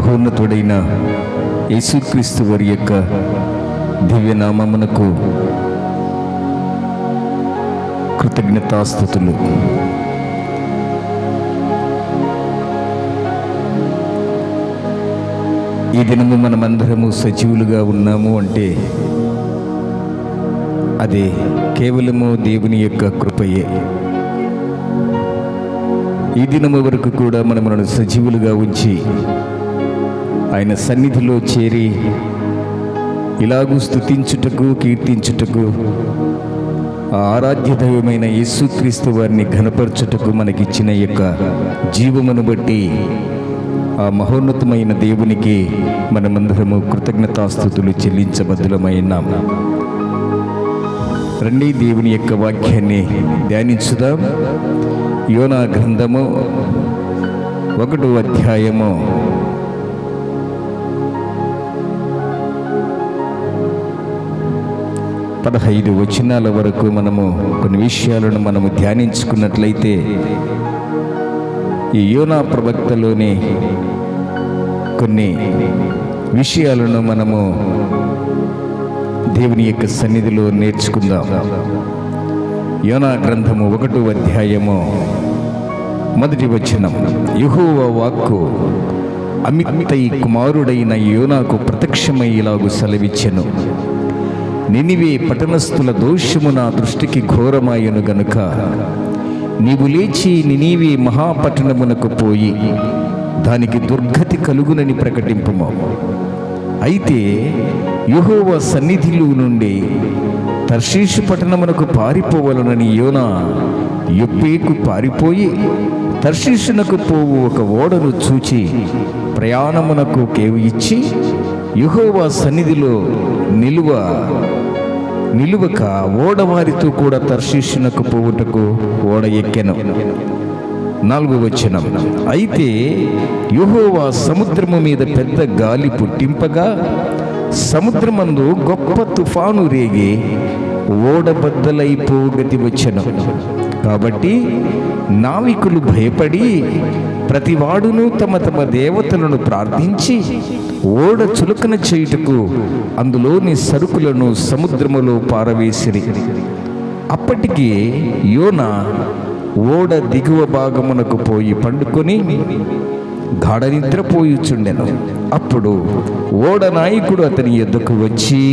మహోన్నతుడైన యేసుక్రీస్తు వారి యొక్క దివ్యనామమునకు కృతజ్ఞతాస్తుతులు. ఈ దినము మనమందరము సజీవులుగా ఉన్నాము అంటే అది కేవలము దేవుని యొక్క కృపయే. ఈ దినము వరకు కూడా మనము సజీవులుగా ఉంచి ఆయన సన్నిధిలో చేరి ఇలాగూ స్తుతించుటకు, కీర్తించుటకు, ఆ ఆరాధ్య దైవమైన యేసుక్రీస్తు వారిని ఘనపరచుటకు మనకిచ్చిన యొక్క జీవమును బట్టి ఆ మహోన్నతమైన దేవునికి మనమందరము కృతజ్ఞతాస్తుతులు చెల్లించబద్దులమైనాం. రండి దేవుని యొక్క వాక్యాన్ని ధ్యానించుదాం. యోనా గ్రంథము 1వ అధ్యాయము 15 వచనాల వరకు మనము కొన్ని విషయాలను మనము ధ్యానించుకున్నట్లయితే ఈ యోనా ప్రవక్తలోని కొన్ని విషయాలను మనము దేవుని యొక్క సన్నిధిలో నేర్చుకుందాం. యోనా గ్రంథము 1వ అధ్యాయము 1వ వచనం. యెహోవా వాక్కు అమిత్తయి కుమారుడైన యోనాకు ప్రత్యక్షమై ఇలాగు సెలవిచ్చెను. నినివే పట్టణస్థుల దోషము నా దృష్టికి ఘోరమాయను గనుక నీవు లేచి నినివే మహాపట్టణమునకు పోయి దానికి దుర్గతి కలుగునని ప్రకటింపుము. అయితే యెహోవా సన్నిధిలో నుండి తర్షీషు పట్టణమునకు పారిపోవలనని యోనా యొప్పేకు పారిపోయి తర్షీషునకు పోవు ఒక ఓడను చూచి ప్రయాణమునకు కేవు ఇచ్చి యెహోవా సన్నిధిలో నిలువక ఓడవారితో కూడా తర్షీషునకు పోవుటకు ఓడ ఎక్కెను. 4వ వచనం. అయితే యెహోవా సముద్రము మీద పెద్ద గాలి పుట్టింపగా సముద్రమందు గొప్ప తుఫాను రేగి ఓడబద్దలైపోగతి వచ్చెను. కాబట్టి నావికులు భయపడి ప్రతివాడును తమ తమ దేవతలను ప్రార్థించి ఓడ చులకన చేయుటకు అందులోని సరుకులను సముద్రములో పారవేసిరి. అప్పటికి యోనా ఓడ దిగువ భాగమునకు పోయి పండుకొని గాఢ నిద్రపోయుచుండెను. అప్పుడు ఓడ నాయకుడు అతని యొద్దకు వచ్చి,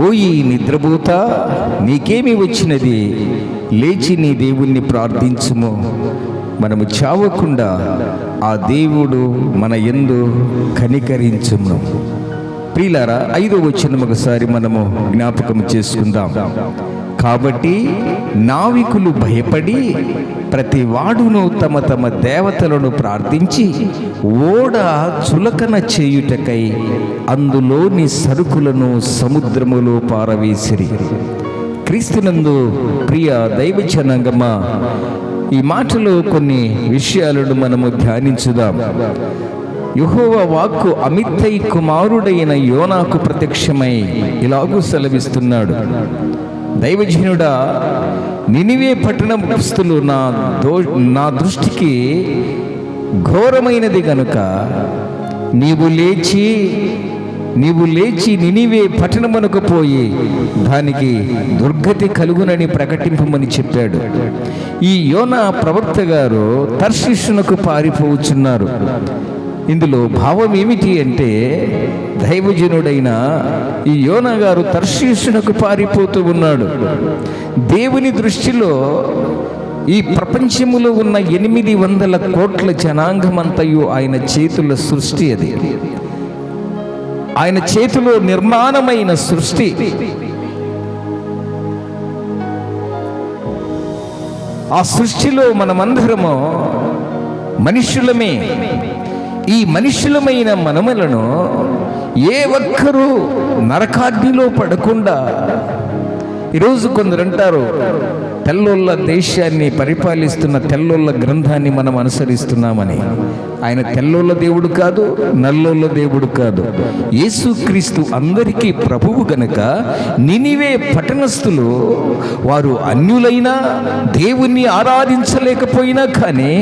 ఓయి నిద్రపోతా, నీకేమి వచ్చినది? లేచి నీ దేవుణ్ణి ప్రార్థించుము, మనము చావకుండా ఆ దేవుడు మన యందు కనికరించుము. ప్రియులారా, 5వ వచనం ఒకసారి మనము జ్ఞాపకం చేసుకుందాం. కాబట్టి నావికులు భయపడి ప్రతి వాడును తమ తమ దేవతలను ప్రార్థించి ఓడ చులకన చేయుటకై అందులోని సరుకులను సముద్రములో పారవేసిరి. క్రీస్తునందు ప్రియ దైవజనాంగమా, ఈ మాటలో కొన్ని విషయాలను మనము ధ్యానించుదాం. యెహోవా వాక్కు అమిత్తయి కుమారుడైన యోనాకు ప్రత్యక్షమై ఇలాగూ సెలవిస్తున్నాడు. దైవజనుడా, నినివే పట్టణస్థులు నా దృష్టికి ఘోరమైనది గనుక నీవు లేచి నినివే పట్టణమునకు పోయి దానికి దుర్గతి కలుగునని ప్రకటింపమని చెప్పాడు. ఈ యోనా ప్రవక్త గారు తర్షీషునకు పారిపోతున్నారు. ఇందులో భావం ఏమిటి అంటే, దైవజనుడైన ఈ యోనా గారు తర్షీషునకు పారిపోతూ ఉన్నాడు. దేవుని దృష్టిలో ఈ ప్రపంచములో ఉన్న 800 కోట్ల జనాంగమంతయు ఆయన చేతుల సృష్టి. అది ఆయన చేతిలో నిర్మాణమైన సృష్టి. ఆ సృష్టిలో మనమందరము మనుష్యులమే. ఈ మనుష్యులమైన మనములను ఏ ఒక్కరూ నరకాగ్నిలో పడకుండా, ఈరోజు కొందరు అంటారు తెల్లోళ్ళ దేశాన్ని పరిపాలిస్తున్న తెల్లోళ్ళ గ్రంథాన్ని మనం అనుసరిస్తున్నామని. ఆయన తెల్లోళ్ళ దేవుడు కాదు, నల్లోళ్ళ దేవుడు కాదు. యేసుక్రీస్తు అందరికీ ప్రభువు గనుక నినివే పట్టణస్థులు వారు అన్యులైనా దేవుణ్ణి ఆరాధించలేకపోయినా కానీ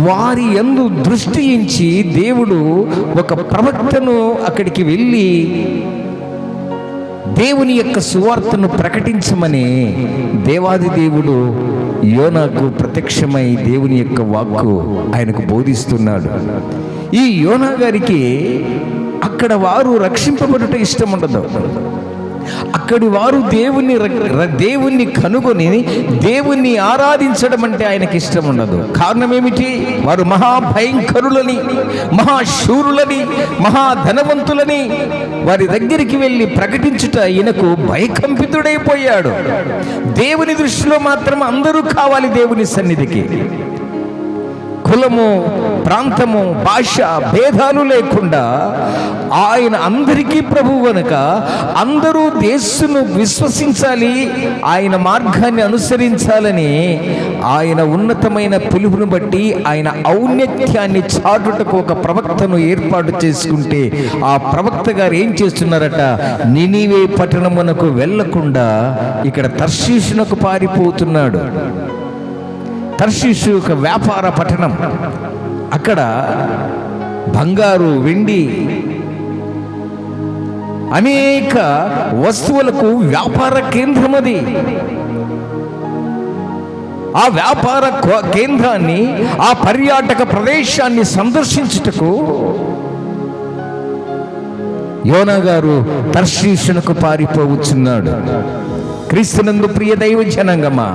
వారి యందు దృష్టి ఉంచి దేవుడు ఒక ప్రవక్తను అక్కడికి వెళ్ళి దేవుని యొక్క సువార్తను ప్రకటించమని దేవాది దేవుడు యోనాకు ప్రత్యక్షమై దేవుని యొక్క వాక్కు ఆయనకు బోధిస్తున్నాడు. ఈ యోనా గారికి అక్కడ వారు రక్షింపబడుట ఇష్టం ఉండదు. అక్కడి వారు దేవుణ్ణి కనుగొని దేవుణ్ణి ఆరాధించడం అంటే ఆయనకి ఇష్టం ఉండదు. కారణం ఏమిటి? వారు మహాభయంకరులని, మహాశూరులని, మహాధనవంతులని వారి దగ్గరికి వెళ్ళి ప్రకటించుట ఈయనకు భయకంపితుడైపోయాడు. దేవుని దృష్టిలో మాత్రం అందరూ కావాలి దేవుని సన్నిధికి. కులము, ప్రాంతము, భాష భేదాలు లేకుండా ఆయన అందరికీ ప్రభువు కనుక అందరూ యేసును విశ్వసించాలి, ఆయన మార్గాన్ని అనుసరించాలని ఆయన ఉన్నతమైన పిలుపును బట్టి ఆయన ఔన్నత్యాన్ని చాటుటకు ఒక ప్రవక్తను ఏర్పాటు చేసుకుంటే ఆ ప్రవక్త గారు ఏం చేస్తున్నారట? నినివే పట్టణమునకు వెళ్లకుండా ఇక్కడ తర్షీషునకు పారిపోతున్నాడు. తర్షీషు ఒక వ్యాపార పట్టణం. అక్కడ బంగారు, వెండి, అనేక వస్తువులకు వ్యాపార కేంద్రం అది. ఆ వ్యాపార కేంద్రాన్ని, ఆ పర్యాటక ప్రదేశాన్ని సందర్శించుటకు యోనా గారు తర్షీషునకు పారిపోవచ్చున్నాడు. క్రీస్తునందు ప్రియ దైవ జనాంగమా,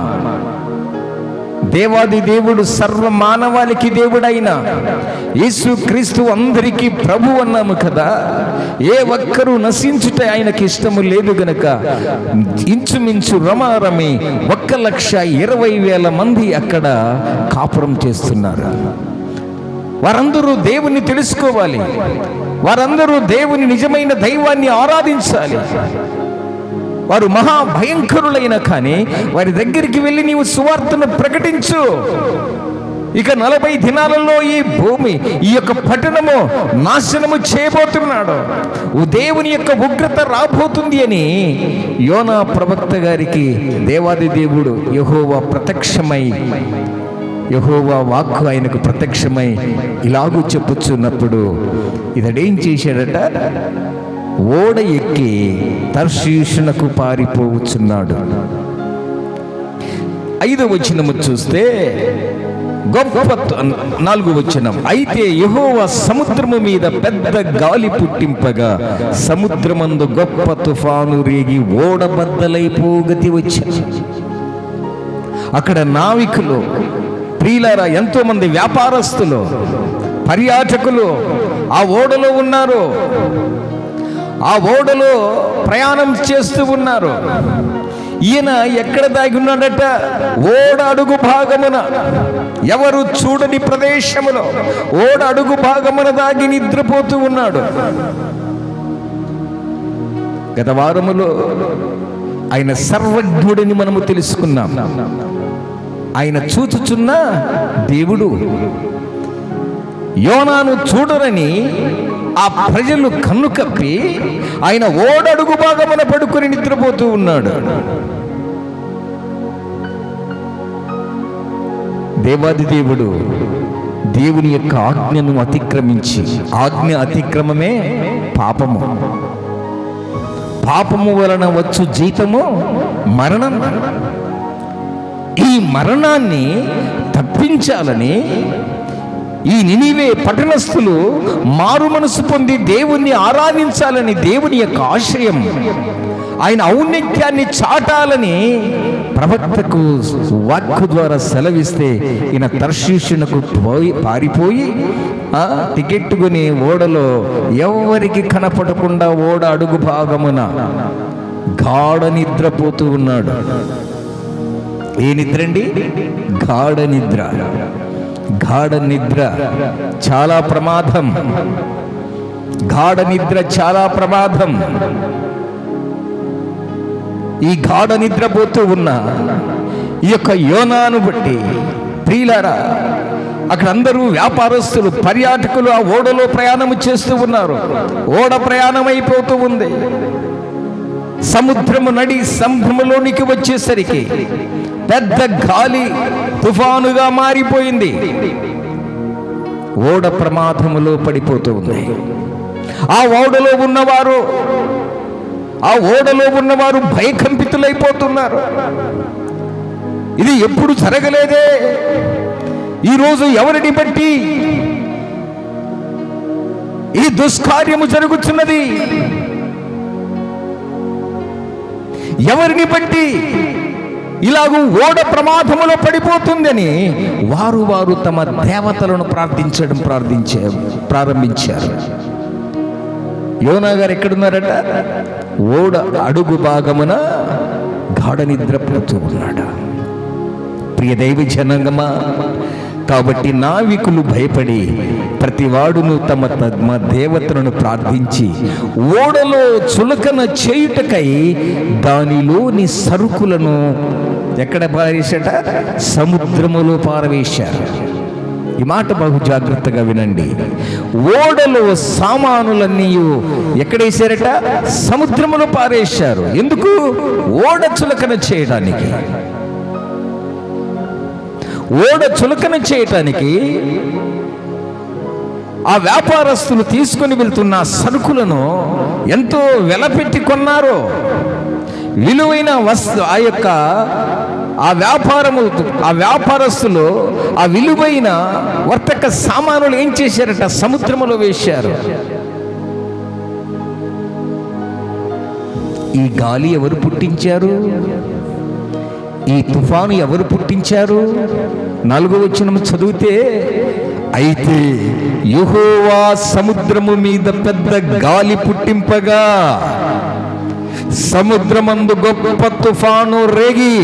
దేవాది దేవుడు సర్వ మానవాళికి దేవుడైన యేసుక్రీస్తు అందరికీ ప్రభు అన్నాము కదా. ఏ ఒక్కరూ నశించుట ఆయనకి ఇష్టము లేదు గనక ఇంచుమించు రమారమి 1,20,000 మంది అక్కడ కాపురం చేస్తున్నారు. వారందరూ దేవుణ్ణి తెలుసుకోవాలి, వారందరూ దేవుని నిజమైన దైవాన్ని ఆరాధించాలి. వారు మహాభయంకరులైన కానీ వారి దగ్గరికి వెళ్ళి నీవు సువార్తను ప్రకటించు. ఇక 40 దినాలలో ఈ భూమి, ఈ యొక్క పట్టణము నాశనము చేయబోతున్నాడు, దేవుని యొక్క ఉగ్రత రాబోతుంది అని యోనా ప్రవక్త గారికి దేవాది దేవుడు యెహోవా ప్రత్యక్షమై, యెహోవా వాక్కు ఆయనకు ప్రత్యక్షమై ఇలాగూ చెప్పుచున్నప్పుడు ఇతడేం చేశాడట? ఓడ ఎక్కి తర్షీషునకు పారిపోవచ్చున్నాడు. 5వ వచనము చూస్తే 4వ వచనం, అయితే యెహోవా సముద్రము మీద పెద్ద గాలి పుట్టింపగా సముద్రమందు గొప్ప తుఫాను రేగి ఓడ బద్దలైపోగతి వచ్చింది. అక్కడ నావికులు, ప్రియులారా, ఎంతో మంది వ్యాపారస్తులు, పర్యాటకులు ఆ ఓడలో ఉన్నారు. ఆ ఓడలో ప్రయాణం చేస్తూ ఉన్నారు. ఈయన ఎక్కడ దాగి ఉన్నాడట? ఓడ అడుగు భాగమున, ఎవరు చూడని ప్రదేశములో ఓడ అడుగు భాగమున దాగి నిద్రపోతూ ఉన్నాడు. గత వారములో ఆయన సర్వజ్ఞుడిని మనము తెలుసుకున్నాం. ఆయన చూచుచున్న దేవుడు. యోనాను చూడరని ఆ ప్రజలు కన్ను కప్పి ఆయన ఓడడుగు భాగమున పడుకొని నిద్రపోతూ ఉన్నాడు. దేవాది దేవుడు దేవుని యొక్క ఆజ్ఞను అతిక్రమించి, ఆజ్ఞ అతిక్రమమే పాపము, పాపము వలన వచ్చు జీతము మరణం. ఈ మరణాన్ని తప్పించాలని ఈ నినివే పట్టణస్థులు మారు మనసు పొంది దేవుణ్ణి ఆరాధించాలని దేవుని యొక్క ఆశయం, ఆయన ఔన్నత్యాన్ని చాటాలని ప్రవక్తకు వాక్కు ద్వారా సెలవిస్తే ఈయన తర్షీషునకు పారిపోయి టికెట్ కొని ఓడలో ఎవరికి కనపడకుండా ఓడ అడుగు భాగమున గాఢ నిద్రపోతూ ఉన్నాడు. ఏ నిద్ర అండి? గాఢ నిద్ర. గాఢ నిద్ర చాలా ప్రమాదం. గాఢ నిద్ర చాలా ప్రమాదం. ఈ గాఢ నిద్రపోతూ ఉన్న ఈ యొక్క యోనాను బట్టి ప్రియులారా, అక్కడ అందరూ వ్యాపారస్తులు, పర్యాటకులు ఆ ఓడలో ప్రయాణం చేస్తూ ఉన్నారు. ఓడ ప్రయాణం అయిపోతూ ఉంది. సముద్రము నడి సంభ్రమలోనికి వచ్చేసరికి పెద్ద గాలి తుఫానుగా మారిపోయింది. ఓడ ప్రమాదములో పడిపోతూ ఉంది. ఆ ఓడలో ఉన్నవారు భయకంపితులైపోతున్నారు. ఇది ఎప్పుడు జరగలేదే, ఈరోజు ఎవరిని బట్టి ఈ దుష్కార్యము జరుగుతున్నది? ఎవరిని బట్టి ఇలాగూ ఓడ ప్రమాదములో పడిపోతుందని వారు తమ దేవతలను ప్రారంభించారు. యోనా గారు ఎక్కడున్నారట? ఓడ అడుగు భాగమున గాఢ నిద్రపోతూ ఉన్నాడు. ప్రియ దైవ జనాంగమా, కాబట్టి నావికులు భయపడి ప్రతివాడును తమ దేవతలను ప్రార్థించి ఓడలో చులకన చేయుటకై దానిలోని సరుకులను ఎక్కడ పారేశాట? సముద్రములో పారవేశారు. ఈ మాట బహు జాగ్రత్తగా వినండి. ఓడలో సామానులన్నీ ఎక్కడేశారట? సముద్రములో పారేశారు. ఎందుకు? ఓడ చులకన చేయడానికి. ఓడ చులకన చేయటానికి ఆ వ్యాపారస్తులు తీసుకొని వెళ్తున్న సరుకులను ఎంతో వెలపెట్టి కొన్నారు. విలువైన ఆ వ్యాపారస్తులు ఆ విలువైన వర్తక సామానులు ఏం చేశారట? సముద్రములో వేశారు. ఈ గాలి ఎవరు పుట్టించారు? ఈ తుఫాను ఎవరు పుట్టించారు? 4వ వచనం చదివితే, అయితే యెహోవా సముద్రము మీద పెద్ద గాలి పుట్టింపగా సముద్రమందు గొప్ప తుఫాను రేగి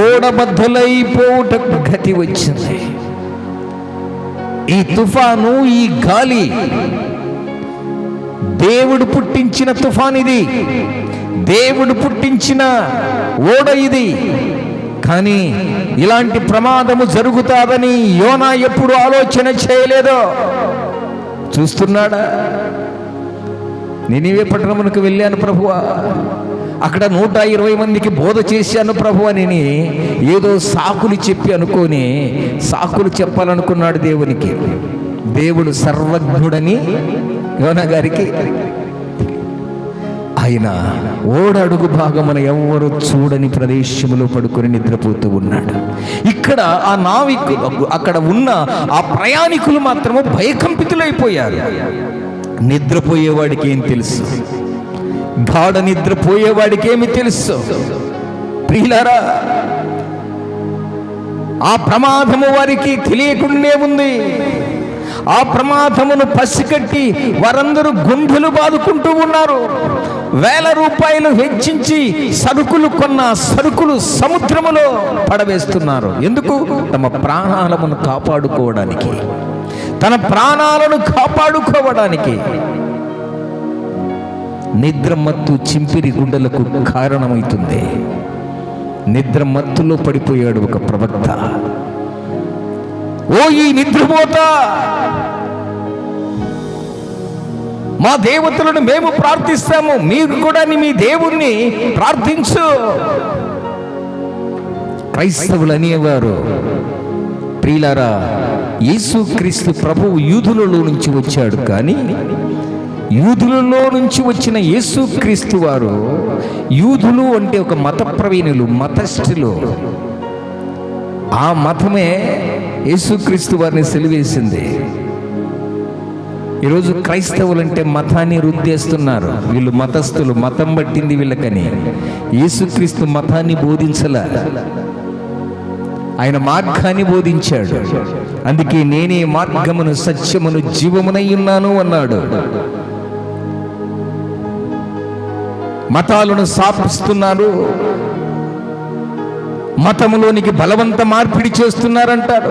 ఓడబద్దలైపోవుటకు గతి వచ్చింది. ఈ తుఫాను, ఈ గాలి దేవుడు పుట్టించిన తుఫాన్ ఇది. దేవుడు పుట్టించిన ఓడ ఇది. కానీ ఇలాంటి ప్రమాదము జరుగుతాదని యోనా ఎప్పుడు ఆలోచన చేయలేదో. చూస్తున్నాడా? నినివే పట్టణమునకు వెళ్ళాను ప్రభువా, అక్కడ 120 మందికి బోధ చేశాను ప్రభువా అని ఏదో సాకులు చెప్పాలనుకున్నాడు దేవునికి. దేవుడు సర్వజ్ఞుడని యోనా గారికి ఆయన ఓడ అడుగు భాగమున ఎవ్వరూ చూడని ప్రదేశములో పడుకొని నిద్రపోతూ ఉన్నాడు. ఇక్కడ ఆ అక్కడ ఉన్న ఆ ప్రయాణికులు మాత్రము భయకంపితులైపోయారు. నిద్రపోయేవాడికి ఏం తెలుసు? గాఢ నిద్రపోయేవాడికి ఏమి తెలుసు? ప్రియులారా, ఆ ప్రమాదము వారికి తెలియకుండానే ఉంది. ఆ ప్రమాదమును పసిగట్టి వారందరూ గుండెలు బాదుకుంటూ ఉన్నారు. వేల రూపాయలు వెచ్చించి సరుకులు సముద్రములో పడవేస్తున్నారు. ఎందుకు? తమ ప్రాణాలను కాపాడుకోవడానికి, నిద్రమత్తు చింపిరి గుండెలకు కారణమవుతుంది. నిద్రమత్తులో పడిపోయాడు ఒక ప్రవక్త. ఓ ఈ నిద్రపోతా, మా దేవతలను మేము ప్రార్థిస్తాము, మీరు కూడా మీ దేవుణ్ణి ప్రార్థించు. క్రైస్తవులు అనేవారు, ప్రియులారా, యేసుక్రీస్తు ప్రభువు యూదులలో నుంచి వచ్చాడు. కానీ యూదులలో నుంచి వచ్చిన యేసుక్రీస్తు వారు, యూదులు అంటే ఒక మత ప్రవీణులు, మతస్థులు. ఆ మతమే యేసుక్రీస్తు వారిని సిలువేసింది. ఈరోజు క్రైస్తవులంటే మతాన్ని రుద్దేస్తున్నారు. వీళ్ళు మతస్థులు, మతం పట్టింది వీళ్ళకని. యేసుక్రీస్తు మతాన్ని బోధించలా, ఆయన మార్గాన్ని బోధించాడు. అందుకే నేనే మార్గమును, సత్యమును, జీవమునై ఉన్నాను అన్నాడు. మతాలను స్థాపిస్తున్నారు, మతములోనికి బలవంత మార్పిడి చేస్తున్నారంటారు.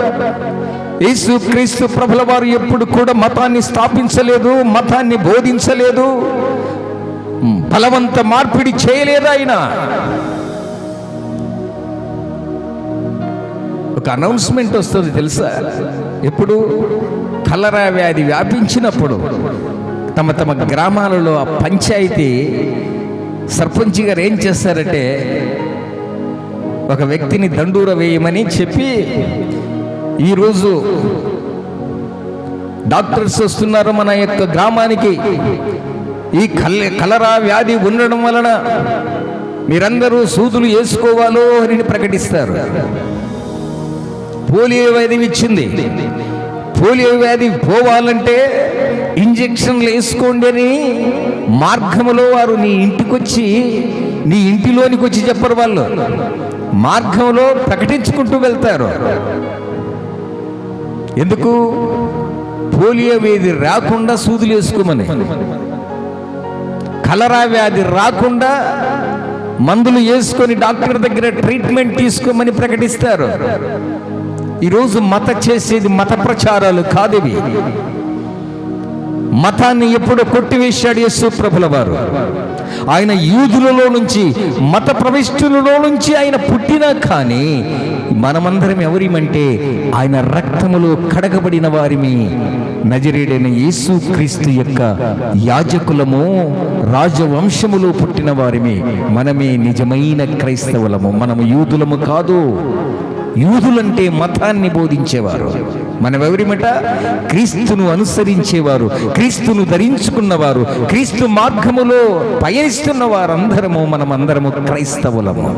యేసుక్రీస్తు ప్రభుల వారు ఎప్పుడు కూడా మతాన్ని స్థాపించలేదు, మతాన్ని బోధించలేదు, బలవంత మార్పిడి చేయలేదు. ఆయన అనౌన్స్మెంట్ వస్తుంది తెలుసా? ఎప్పుడు కలరా వ్యాధి వ్యాపించినప్పుడు తమ తమ గ్రామాలలో ఆ పంచాయతీ సర్పంచ్ గారు ఏం చేస్తారంటే, ఒక వ్యక్తిని దండూర వేయమని చెప్పి, ఈరోజు డాక్టర్స్ వస్తున్నారు మన యొక్క గ్రామానికి, ఈ కలరా వ్యాధి ఉండడం వలన మీరందరూ సూదులు వేసుకోవాలో అని ప్రకటిస్తారు. పోలియో వ్యాధి ఇచ్చింది. పోలియో వ్యాధి పోవాలంటే ఇంజెక్షన్లు వేసుకోండి అని మార్గంలో వారు నీ ఇంటికొచ్చి, నీ ఇంటిలోనికి వచ్చి చెప్పరు, వాళ్ళు మార్గంలో ప్రకటించుకుంటూ వెళ్తారు. ఎందుకు? పోలియో వ్యాధి రాకుండా సూదులు వేసుకోమని, కలరా వ్యాధి రాకుండా మందులు వేసుకొని డాక్టర్ దగ్గర ట్రీట్మెంట్ తీసుకోమని ప్రకటిస్తారు. ఈరోజు చేసేది మత ప్రచారాలు కాదివి. మతాన్ని ఎప్పుడు కొట్టివేశాడు యేసు ప్రభుల వారు. ఆయన యూదులలో నుంచి, మత ప్రవిష్టులలో నుంచి ఆయన పుట్టినా కానీ మనమందరం ఎవరిమంటే ఆయన రక్తములో కడగబడిన వారిమి. నజరేయుడైన యేసు క్రీస్తు యొక్క యాజకులము, రాజవంశములో పుట్టిన వారిమి. మనమే నిజమైన క్రైస్తవులము, మనము యూదులము కాదు. యూదులంటే మతాన్ని బోధించేవారు. మనమెవరిమట? క్రీస్తును అనుసరించేవారు, క్రీస్తును ధరించుకున్నవారు, క్రీస్తు మార్గములో పయనిస్తున్న వారందరము మనమందరము క్రైస్తవులము.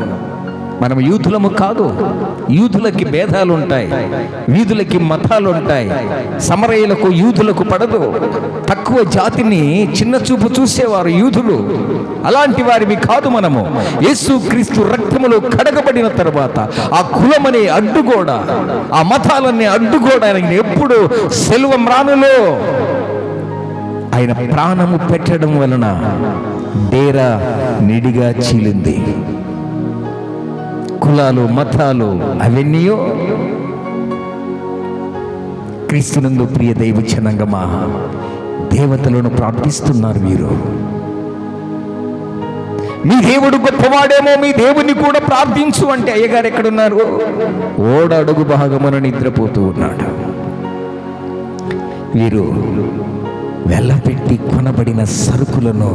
మనం యూదులము కాదు. యూదులకి భేదాలు ఉంటాయి, వీధులకి మతాలు ఉంటాయి. సమరయులకు యూదులకు పడదు. తక్కువ జాతిని చిన్న చూపు చూసేవారు యూదులు. అలాంటి వారివి కాదు మనము. యేసు క్రీస్తు రక్తములో కడగబడిన తర్వాత ఆ కులమనే అడ్డుగోడ, ఆ మతాలన్నీ అడ్డుగోడ ఎప్పుడు సెల్వమ్రానులో ఆయన ప్రాణము పెట్టడం వలన డేరా నిడిగా చీలింది. కులాలు, మతాలు అవన్నీ క్రీస్తునందు ప్రియ దైవ జనాంగమా, దేవతలను ప్రార్థిస్తున్నారు. మీరు మీ దేవుడు గొప్పవాడేమో, మీ దేవుని కూడా ప్రార్థించు అంటే అయ్యగారు ఎక్కడున్నారు? ఓడ అడుగు భాగమున నిద్రపోతూ ఉన్నాడు. వీరు వెళ్ళపెట్టి కొనబడిన సరుకులను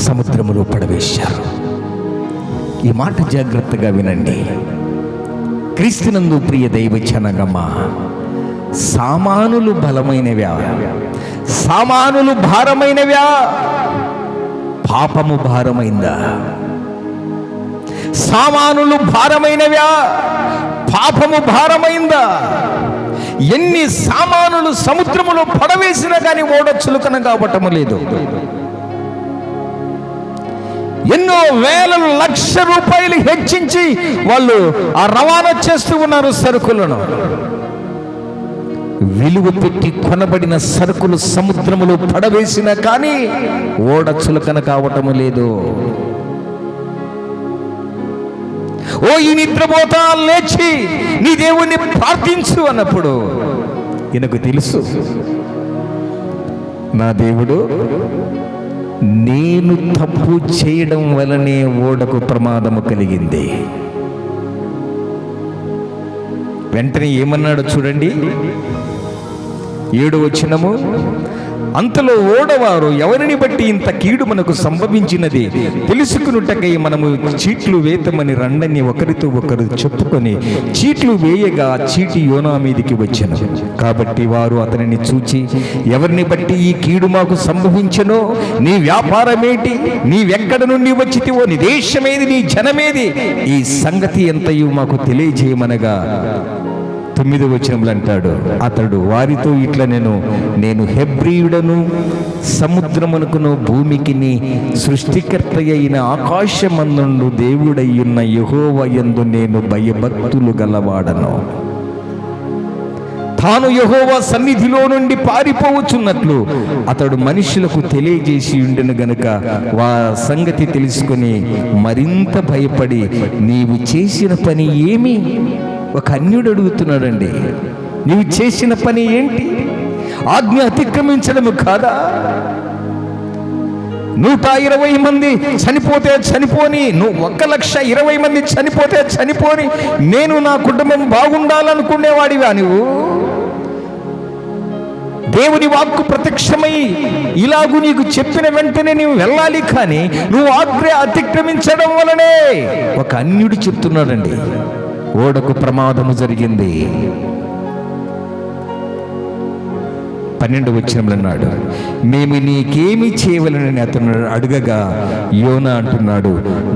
సముద్రములో పడవేశారు. ఈ మాట జాగ్రత్తగా వినండి. క్రీస్తునందు ప్రియ దైవ జనాంగమా, సామానులు బలమైనవ్యా, సామానులు భారమైనవ్యా, పాపము భారమైందా? సామానులు భారమైనవ్యా, పాపము భారమైందా? ఎన్ని సామానులు సముద్రములో పడవేసినా కానీ ఓడ చులకన కావటము లేదు. ఎన్నో వేల లక్ష రూపాయలు హెచ్చించి వాళ్ళు ఆ రవాణా చేస్తూ ఉన్నారు సరుకులను. విలువ పెట్టి కొనబడిన సరుకులు సముద్రములో పడవేసినా కానీ ఓడ చులకన కావటము లేదు. ఓ ఈ నిద్రపోతా లేచి నీ దేవుణ్ణి ప్రార్థించు అన్నప్పుడు ఈయనకు తెలుసు, నా దేవుడు నేను తప్పు చేయడం వలనే ఓడకు ప్రమాదము కలిగింది. వెంటనే ఏమన్నాడు చూడండి, 7వ వచనము. అంతలో ఓడవారు ఎవరిని బట్టి ఇంత కీడు మనకు సంభవించినది తెలుసుకున్నట్టకై మనము చీట్లు వేతమని రండని ఒకరితో ఒకరు చెప్పుకొని చీట్లు వేయగా చీటి యోనా మీదికి వచ్చెను. కాబట్టి వారు అతనిని చూచి, ఎవరిని బట్టి ఈ కీడు మాకు సంభవించెనో, నీ వ్యాపారమేంటి, నీవెక్కడ నుండి వచ్చితివో, నీ దేశమేది, నీ జనమేది, ఈ సంగతి ఎంతయు మాకు తెలియజేయమనగా 9వ వచనంలో అంటాడు, అతడు వారితో ఇట్లా, నేను హెబ్రీయుడను, సముద్రమునకును భూమికిని సృష్టికర్త అయిన ఆకాశమందుండు దేవుడయ్యున్న యెహోవా యందు నేను భయభక్తులు గలవాడను. తాను యెహోవా సన్నిధిలో నుండి పారిపోవచ్చున్నట్లు అతడు మనుషులకు తెలియజేసి ఉండెను గనుక సంగతి తెలుసుకొని మరింత భయపడి, నీవు చేసిన పని ఏమి? ఒక అన్యుడు అడుగుతున్నాడండి, నీవు చేసిన పని ఏంటి? ఆజ్ఞ అతిక్రమించడము కాదా? 120 మంది చనిపోతే చనిపోని, నువ్వు 1,20,000 మంది చనిపోతే చనిపోని, నేను నా కుటుంబం బాగుండాలనుకునేవాడివా నువ్వు? దేవుని వాక్కు ప్రత్యక్షమై ఇలాగూ నీకు చెప్పిన వెంటనే నీవు వెళ్ళాలి, కానీ నువ్వు ఆజ్ఞ అతిక్రమించడం వలనే. ఒక అన్యుడు చెప్తున్నాడండి, ఓడకు ప్రమాదము జరిగింది. 12వ వచనంలో అన్నాడు, మేము నీకేమి చేయవలనని అతను అడగగా యోనా అంటున్నాడు,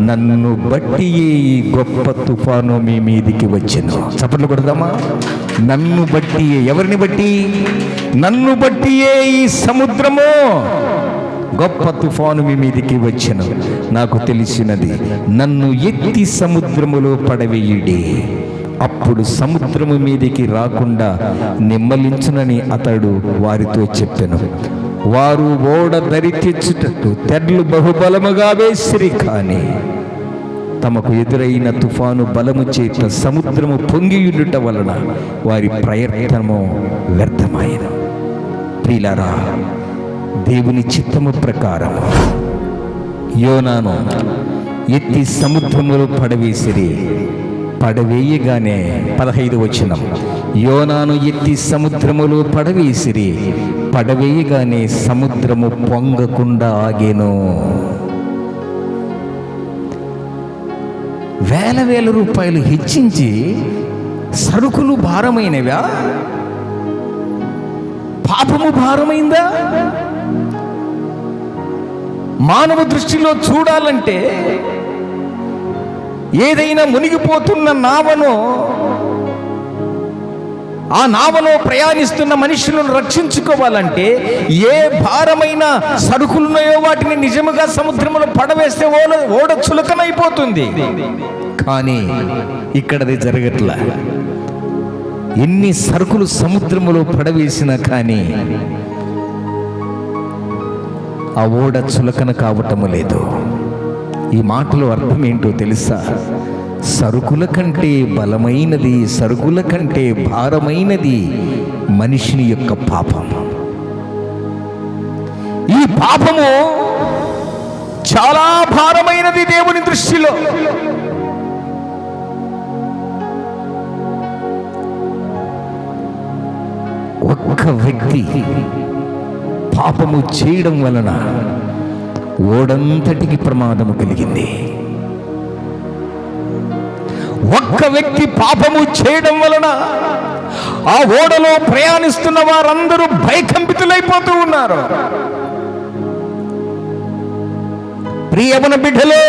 నన్ను బట్టి ఈ గొప్ప తుఫాను మీ మీదికి వచ్చెను. చప్పట్లు కొడదామా? నన్ను బట్టి, ఎవరిని బట్టి? నన్ను బట్టియే ఈ సముద్రము గొప్ప తుఫాను మీ మీదికి వచ్చెను. నాకు తెలిసినది, నన్ను ఎత్తి సముద్రములో పడవేయుడి, అప్పుడు సముద్రము మీదికి రాకుండా నిమ్మలించునని అతడు వారితో చెప్పెను. వారు ఓడ దరి తెచ్చుటట్టు తెడ్లు బహుబలముగా వేసిరి, కానీ తమకు ఎదురైన తుఫాను బలము చేత సముద్రము పొంగియుండుట వలన వారి ప్రయత్నము వ్యర్థమైన. ప్రియులారా, దేవుని చిత్తము ప్రకారం యోనాను ఎత్తి సముద్రములో పడవేసిరి. పడవేయగానే 15వ వచనం, యోనాను ఎత్తి సముద్రములో పడవేసిరి, పడవేయగానే సముద్రము పొంగకుండా ఆగెను. వేల రూపాయలు హెచ్చించి సరుకులు భారమైనవా? పాపము భారమైందా? మానవ దృష్టిలో చూడాలంటే ఏదైనా మునిగిపోతున్న నావను, ఆ నావలో ప్రయాణిస్తున్న మనుషులను రక్షించుకోవాలంటే ఏ భారమైన సరుకులున్నాయో వాటిని నిజముగా సముద్రంలో పడవేస్తే ఓడ చులకనైపోతుంది. కానీ ఇక్కడది జరగట్లా. ఎన్ని సరుకులు సముద్రములో పడవేసినా కానీ ఆ ఓడ చులకన కావటము లేదు. ఈ మాటలో అర్థం ఏంటో తెలుసా? సరుకుల కంటే బలమైనది, సరుకుల కంటే భారమైనది మనిషిని యొక్క పాపం. ఈ పాపము చాలా భారమైనది దేవుని దృష్టిలో. ఒక్క వ్యక్తి పాపము చేయడం వలన ఓడంతటికి ప్రమాదము కలిగింది. ఒక్క వ్యక్తి పాపము చేయడం వలన ఆ ఓడలో ప్రయాణిస్తున్న వారందరూ భయకంపితులైపోతూ ఉన్నారు. ప్రియమైన బిడ్డలో,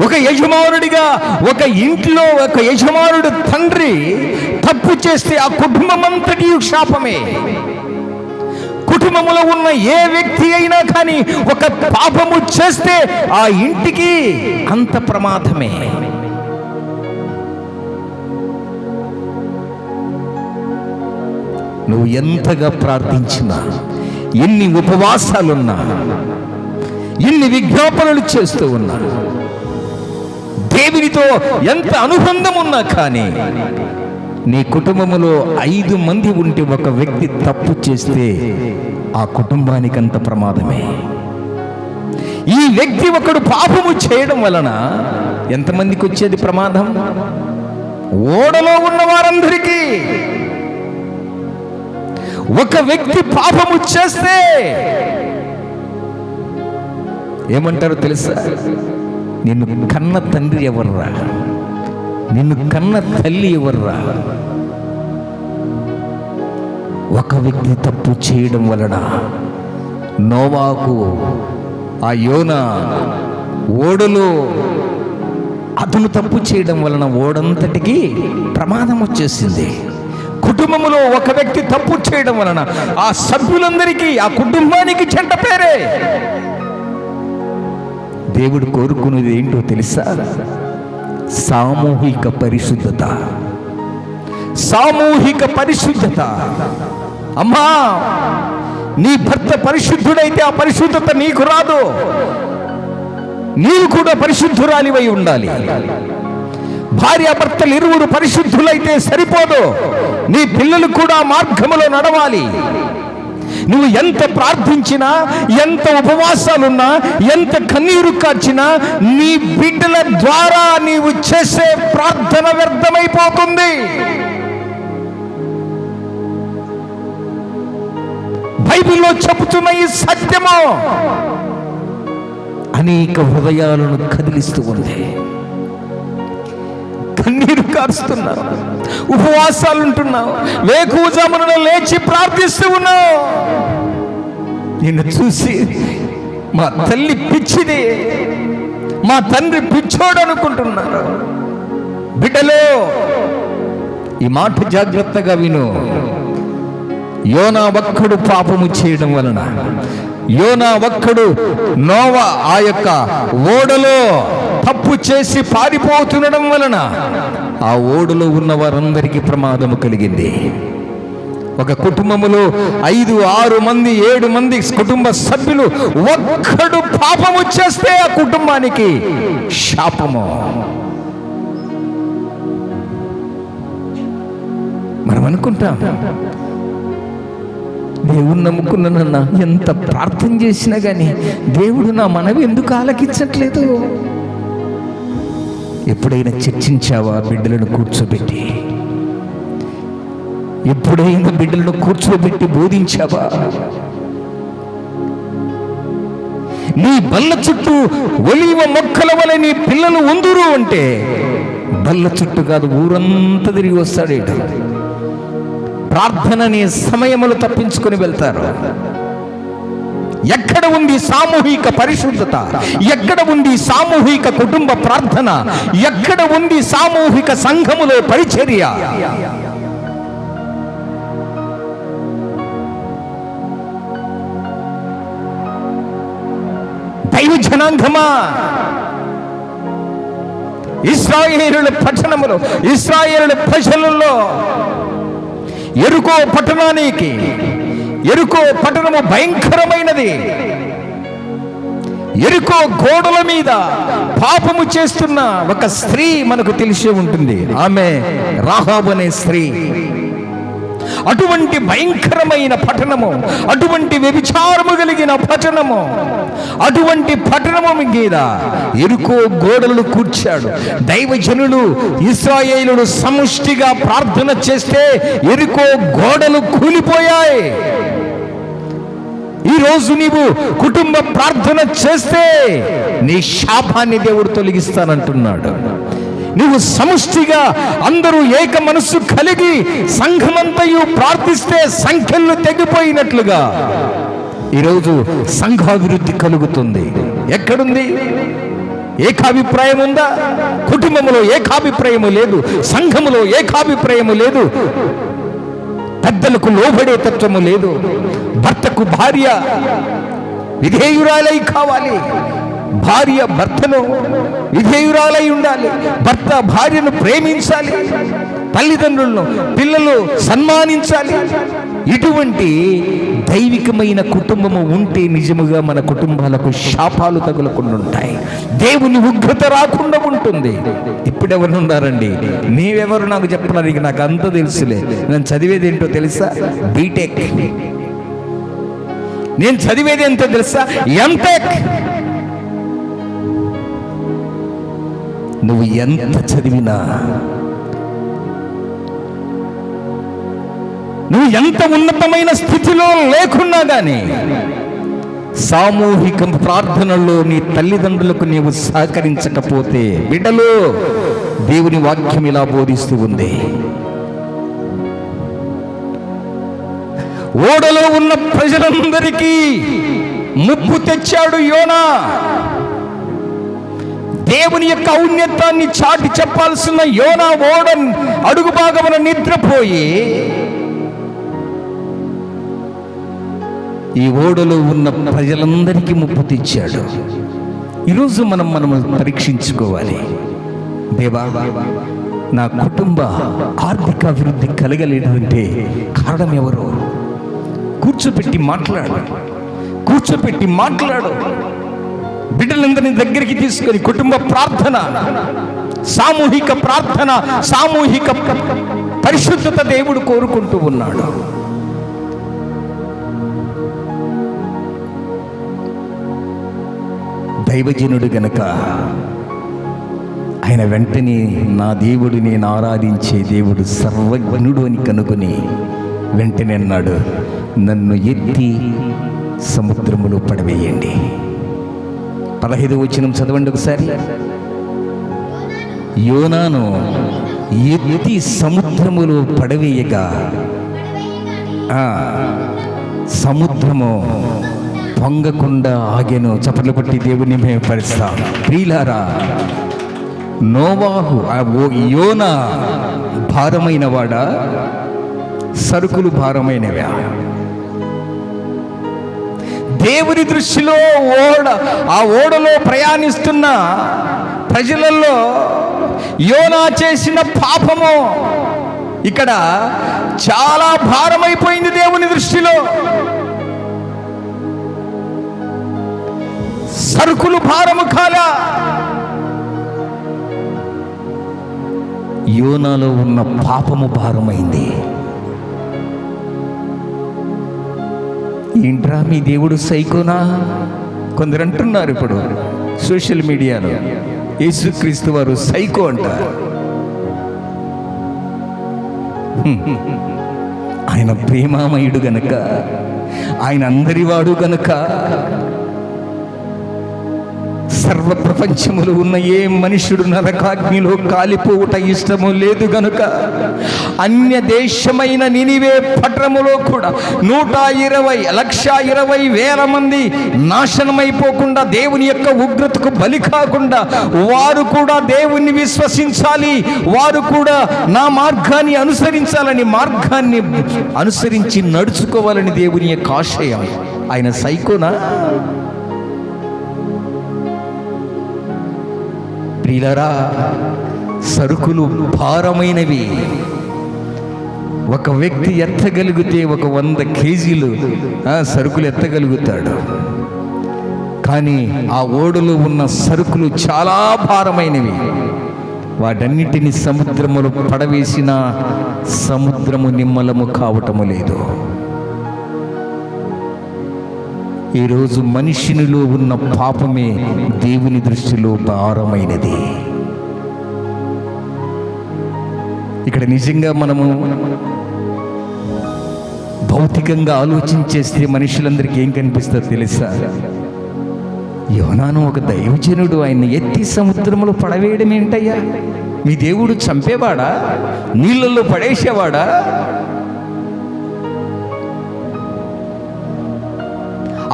ఒక యజమానుడిగా ఒక ఇంట్లో ఒక యజమానుడు తండ్రి తప్పు చేస్తే ఆ కుటుంబం అంతటి శాపమే. కుటుంబంలో ఉన్న ఏ వ్యక్తి అయినా కానీ ఒక పాపము చేస్తే ఆ ఇంటికి అంత ప్రమాదమే. నువ్వు ఎంతగా ప్రార్థించినా, ఎన్ని ఉపవాసాలున్నా, ఎన్ని విజ్ఞాపనలు చేస్తూ ఉన్నా, దేవునితో ఎంత అనుబంధం ఉన్నా కానీ నీ కుటుంబంలో 5 మంది ఉంటే ఒక వ్యక్తి తప్పు చేస్తే ఆ కుటుంబానికి అంత ప్రమాదమే. ఈ వ్యక్తి ఒకడు పాపము చేయడం వలన ఎంతమందికి వచ్చేది ప్రమాదం? ఓడలో ఉన్న వారందరికీ. ఒక వ్యక్తి పాపము చేస్తే ఏమంటారో తెలుసా? నిన్ను కన్న తండ్రి ఎవర్రా, నిన్ను కన్న తల్లి ఎవర్రా? ఒక వ్యక్తి తప్పు చేయడం వలన నోవాకు, ఆ యోనా ఓడలో అతను తప్పు చేయడం వలన ఓడంతటికి ప్రమాదం వచ్చేసింది. కుటుంబంలో ఒక వ్యక్తి తప్పు చేయడం వలన ఆ సభ్యులందరికీ, ఆ కుటుంబానికి చెడ్డ పేరే. దేవుడు కోరుకునేది ఏంటో తెలుసా? సామూహిక పరిశుద్ధత. సామూహిక పరిశుద్ధత. అమ్మా, నీ భర్త పరిశుద్ధుడైతే ఆ పరిశుద్ధత నీకు రాదు. నీవు కూడా పరిశుద్ధురాలివై ఉండాలి. భార్యాభర్తలు ఇరువురు పరిశుద్ధులైతే సరిపోదు, నీ పిల్లలు కూడా మార్గములో నడవాలి. నువ్వు ఎంత ప్రార్థించినా, ఎంత ఉపవాసాలున్నా, ఎంత కన్నీరు కార్చినా నీ బిడ్డల ద్వారా నీవు చేసే ప్రార్థన వ్యర్థమైపోతుంది. బైబిల్లో చెబుతున్న ఈ సత్యము అనేక హృదయాలను కదిలిస్తూ ఉంది. కన్నీరు కారుస్తున్నావు, ఉపవాసాలుంటున్నావు, వేకువజామున లేచి ప్రార్థిస్తూ ఉన్నావు. నిన్ను చూసి మా తల్లి పిచ్చిది, మా తండ్రి పిచ్చోడు అనుకుంటున్నారు. బిడ్డలో ఈ మాట జాగ్రత్తగా విను. యోనా ఒక్కడు పాపము చేయడం వలన, యోనా ఒక్కడు నోవా ఆ యొక్క ఓడలో తప్పు చేసి పారిపోతుండడం వలన ఆ ఓడలో ఉన్న వారందరికీ ప్రమాదము కలిగింది. ఒక కుటుంబములో 5, 6 మంది, 7 మంది కుటుంబ సభ్యులు ఒక్కడు పాపము చేస్తే ఆ కుటుంబానికి శాపము. మనం అనుకుంటాం, దేవుడు నమ్ముకున్నానన్నా, ఎంత ప్రార్థన చేసినా కానీ దేవుడు నా మనవి ఎందుకు ఆలకించట్లేదు? ఎప్పుడైనా చర్చించావా బిడ్డలను కూర్చోబెట్టి? ఎప్పుడైనా బిడ్డలను కూర్చోబెట్టి బోధించావా? నీ బల్ల చుట్టూ ఒలీవ మొక్కల వలె నీ పిల్లలు ఉందురు అంటే బల్ల చుట్టూ కాదు, ఊరంతా తిరిగి వస్తాడేట. ప్రార్థనని సమయములు తప్పించుకొని వెళ్తారు. ఎక్కడ ఉంది సామూహిక పరిశుద్ధత? ఎక్కడ ఉంది సామూహిక కుటుంబ ప్రార్థన? ఎక్కడ ఉంది సామూహిక సంఘములో పరిచర్య? దైవ జనాంగమా, ఇశ్రాయేలుల పట్టణములో, ఇశ్రాయేలుల ప్రజలలో యెరికో పట్టణానికి, యెరికో పట్టణము భయంకరమైనది. యెరికో గోడల మీద పాపము చేస్తున్న ఒక స్త్రీ మనకు తెలిసే ఉంటుంది. ఆమె రాహాబు అనే స్త్రీ. అటువంటి భయంకరమైన పట్టణము, అటువంటి వ్యభిచారము కలిగిన పట్టణము, అటువంటి పట్టణము మీద యెరికో గోడలను కూర్చాడు. దైవజనులు, ఇశ్రాయేలులు సముష్టిగా ప్రార్థన చేస్తే యెరికో గోడలు కూలిపోయాయి. ఈరోజు నీవు కుటుంబ ప్రార్థన చేస్తే నీ శాపాన్ని దేవుడు తొలగిస్తానంటున్నాడు. నువ్వు సముష్టిగా అందరూ ఏక మనస్సు కలిగి సంఘమంతయు ప్రార్థిస్తే సంఖ్యలు తెగిపోయినట్లుగా ఈరోజు సంఘాభివృద్ధి కలుగుతుంది. ఎక్కడుంది? ఏకాభిప్రాయం ఉందా? కుటుంబంలో ఏకాభిప్రాయము లేదు, సంఘములో ఏకాభిప్రాయము లేదు, పెద్దలకు లోబడే తత్వము లేదు. భర్తకు భార్య విధేయురాలై కావాలి, భార్య భర్తను విధేయురాలై ఉండాలి, భర్త భార్యను ప్రేమించాలి, తల్లిదండ్రులను పిల్లలు సన్మానించాలి. ఇటువంటి దైవికమైన కుటుంబము ఉంటే నిజముగా మన కుటుంబాలకు శాపాలు తగులకుండా ఉంటాయి, దేవుని ఉగ్రత రాకుండా ఉంటుంది. ఇప్పుడెవరు ఉన్నారండి? నీవెవరు నాకు చెప్పడానికి? నాకు అంత తెలుసులే. నేను చదివేది ఏంటో తెలుసా? బీటెక్. నేను చదివేది ఎంతో తెలుసా? ఎంటెక్. నువ్వు ఎంత చదివినా, నువ్వు ఎంత ఉన్నతమైన స్థితిలో లేకున్నా కానీ సామూహిక ప్రార్థనలో నీ తల్లిదండ్రులకు నీవు సహకరించకపోతే, బిడ్డలు, దేవుని వాక్యం ఇలా బోధిస్తూ ఉంది. ఓడలో ఉన్న ప్రజలందరికీ ముప్పు తెచ్చాడు యోనా. దేవుని యొక్క ఔన్నత్యాన్ని చాటి చెప్పాల్సిన యోనా ఓడ అడుగు భాగమున నిద్రపోయి ఈ ఓడలో ఉన్న ప్రజలందరికీ ముప్పు తెచ్చాడు. ఈరోజు మనం పరీక్షించుకోవాలి. దేవా, నా కుటుంబ ఆర్థిక అభివృద్ధి కలగలేదంటే కారణం ఎవరు? కూర్చోపెట్టి మాట్లాడు. బిడ్డలందరినీ దగ్గరికి తీసుకొని కుటుంబ ప్రార్థన, సామూహిక ప్రార్థన, సామూహిక పరిశుద్ధత దేవుడు కోరుకుంటూ ఉన్నాడు. దైవజనుడు గనక ఆయన వెంటనే నా దేవుడు, నేను ఆరాధించే దేవుడు సర్వజ్ఞుడు అని కనుగొని వెంటనే అన్నాడు, నన్ను ఎత్తి సముద్రములో పడవేయండి. 15వ వచనం చదవండి ఒకసారి. యోనాను ఎత్తి సముద్రములో పడవేయగా సముద్రము పొంగకుండా ఆగెను. చప్పట్లు కొట్టి దేవుని మేము పరుస్తాం. ప్రియులారా, నోవాహు యోనా భారమైన వాడా, సరుకులు భారమైనవా? దేవుని దృష్టిలో ఆ ఓడలో ప్రయాణిస్తున్న ప్రజలలో యోనా చేసిన పాపము ఇక్కడ చాలా భారమైపోయింది దేవుని దృష్టిలో. సరుకులు భారము కాలా, యోనాలో ఉన్న పాపము భారమైంది. ఏంట్రా మీ దేవుడు సైకోనా? కొందరు అంటున్నారు ఇప్పుడు సోషల్ మీడియాలో, యేసుక్రీస్తు వారు సైకో అంటారు. ఆయన ప్రేమామయుడు గనక, ఆయన అందరివాడు గనక, సర్వ ప్రపంచములు ఉన్న ఏ మనుషుడు నరకాగ్నిలో కాలిపోవుట ఇష్టము లేదు గనుక అన్య దేశమైన నినివే పట్టణములో కూడా 120,20,000 మంది నాశనమైపోకుండా, దేవుని యొక్క ఉగ్రతకు బలి కాకుండా వారు కూడా దేవుణ్ణి విశ్వసించాలి, వారు కూడా నా మార్గాన్ని అనుసరించాలని, మార్గాన్ని అనుసరించి నడుచుకోవాలని దేవుని యొక్క ఆశయం. ఆయన సైకోనా? ప్రియులారా, సరుకులు భారమైనవి. ఒక వ్యక్తి ఎత్తగలిగితే ఒక 100 కేజీలు సరుకులు ఎత్తగలుగుతాడు. కానీ ఆ ఓడలో ఉన్న సరుకులు చాలా భారమైనవి. వాటన్నిటిని సముద్రములో పడవేసిన సముద్రము నిమ్మలము కావటము లేదు. ఈరోజు మనిషినిలో ఉన్న పాపమే దేవుని దృష్టిలో భారమైనది. ఇక్కడ నిజంగా మనము భౌతికంగా ఆలోచించేస్తే మనుషులందరికీ ఏం కనిపిస్తుందో తెలుసా? యోనాను ఒక దైవజనుడు, ఆయన ఎత్తి సముద్రంలో పడవేయడం ఏంటయ్యా? మీ దేవుడు చంపేవాడా? నీళ్ళల్లో పడేసేవాడా?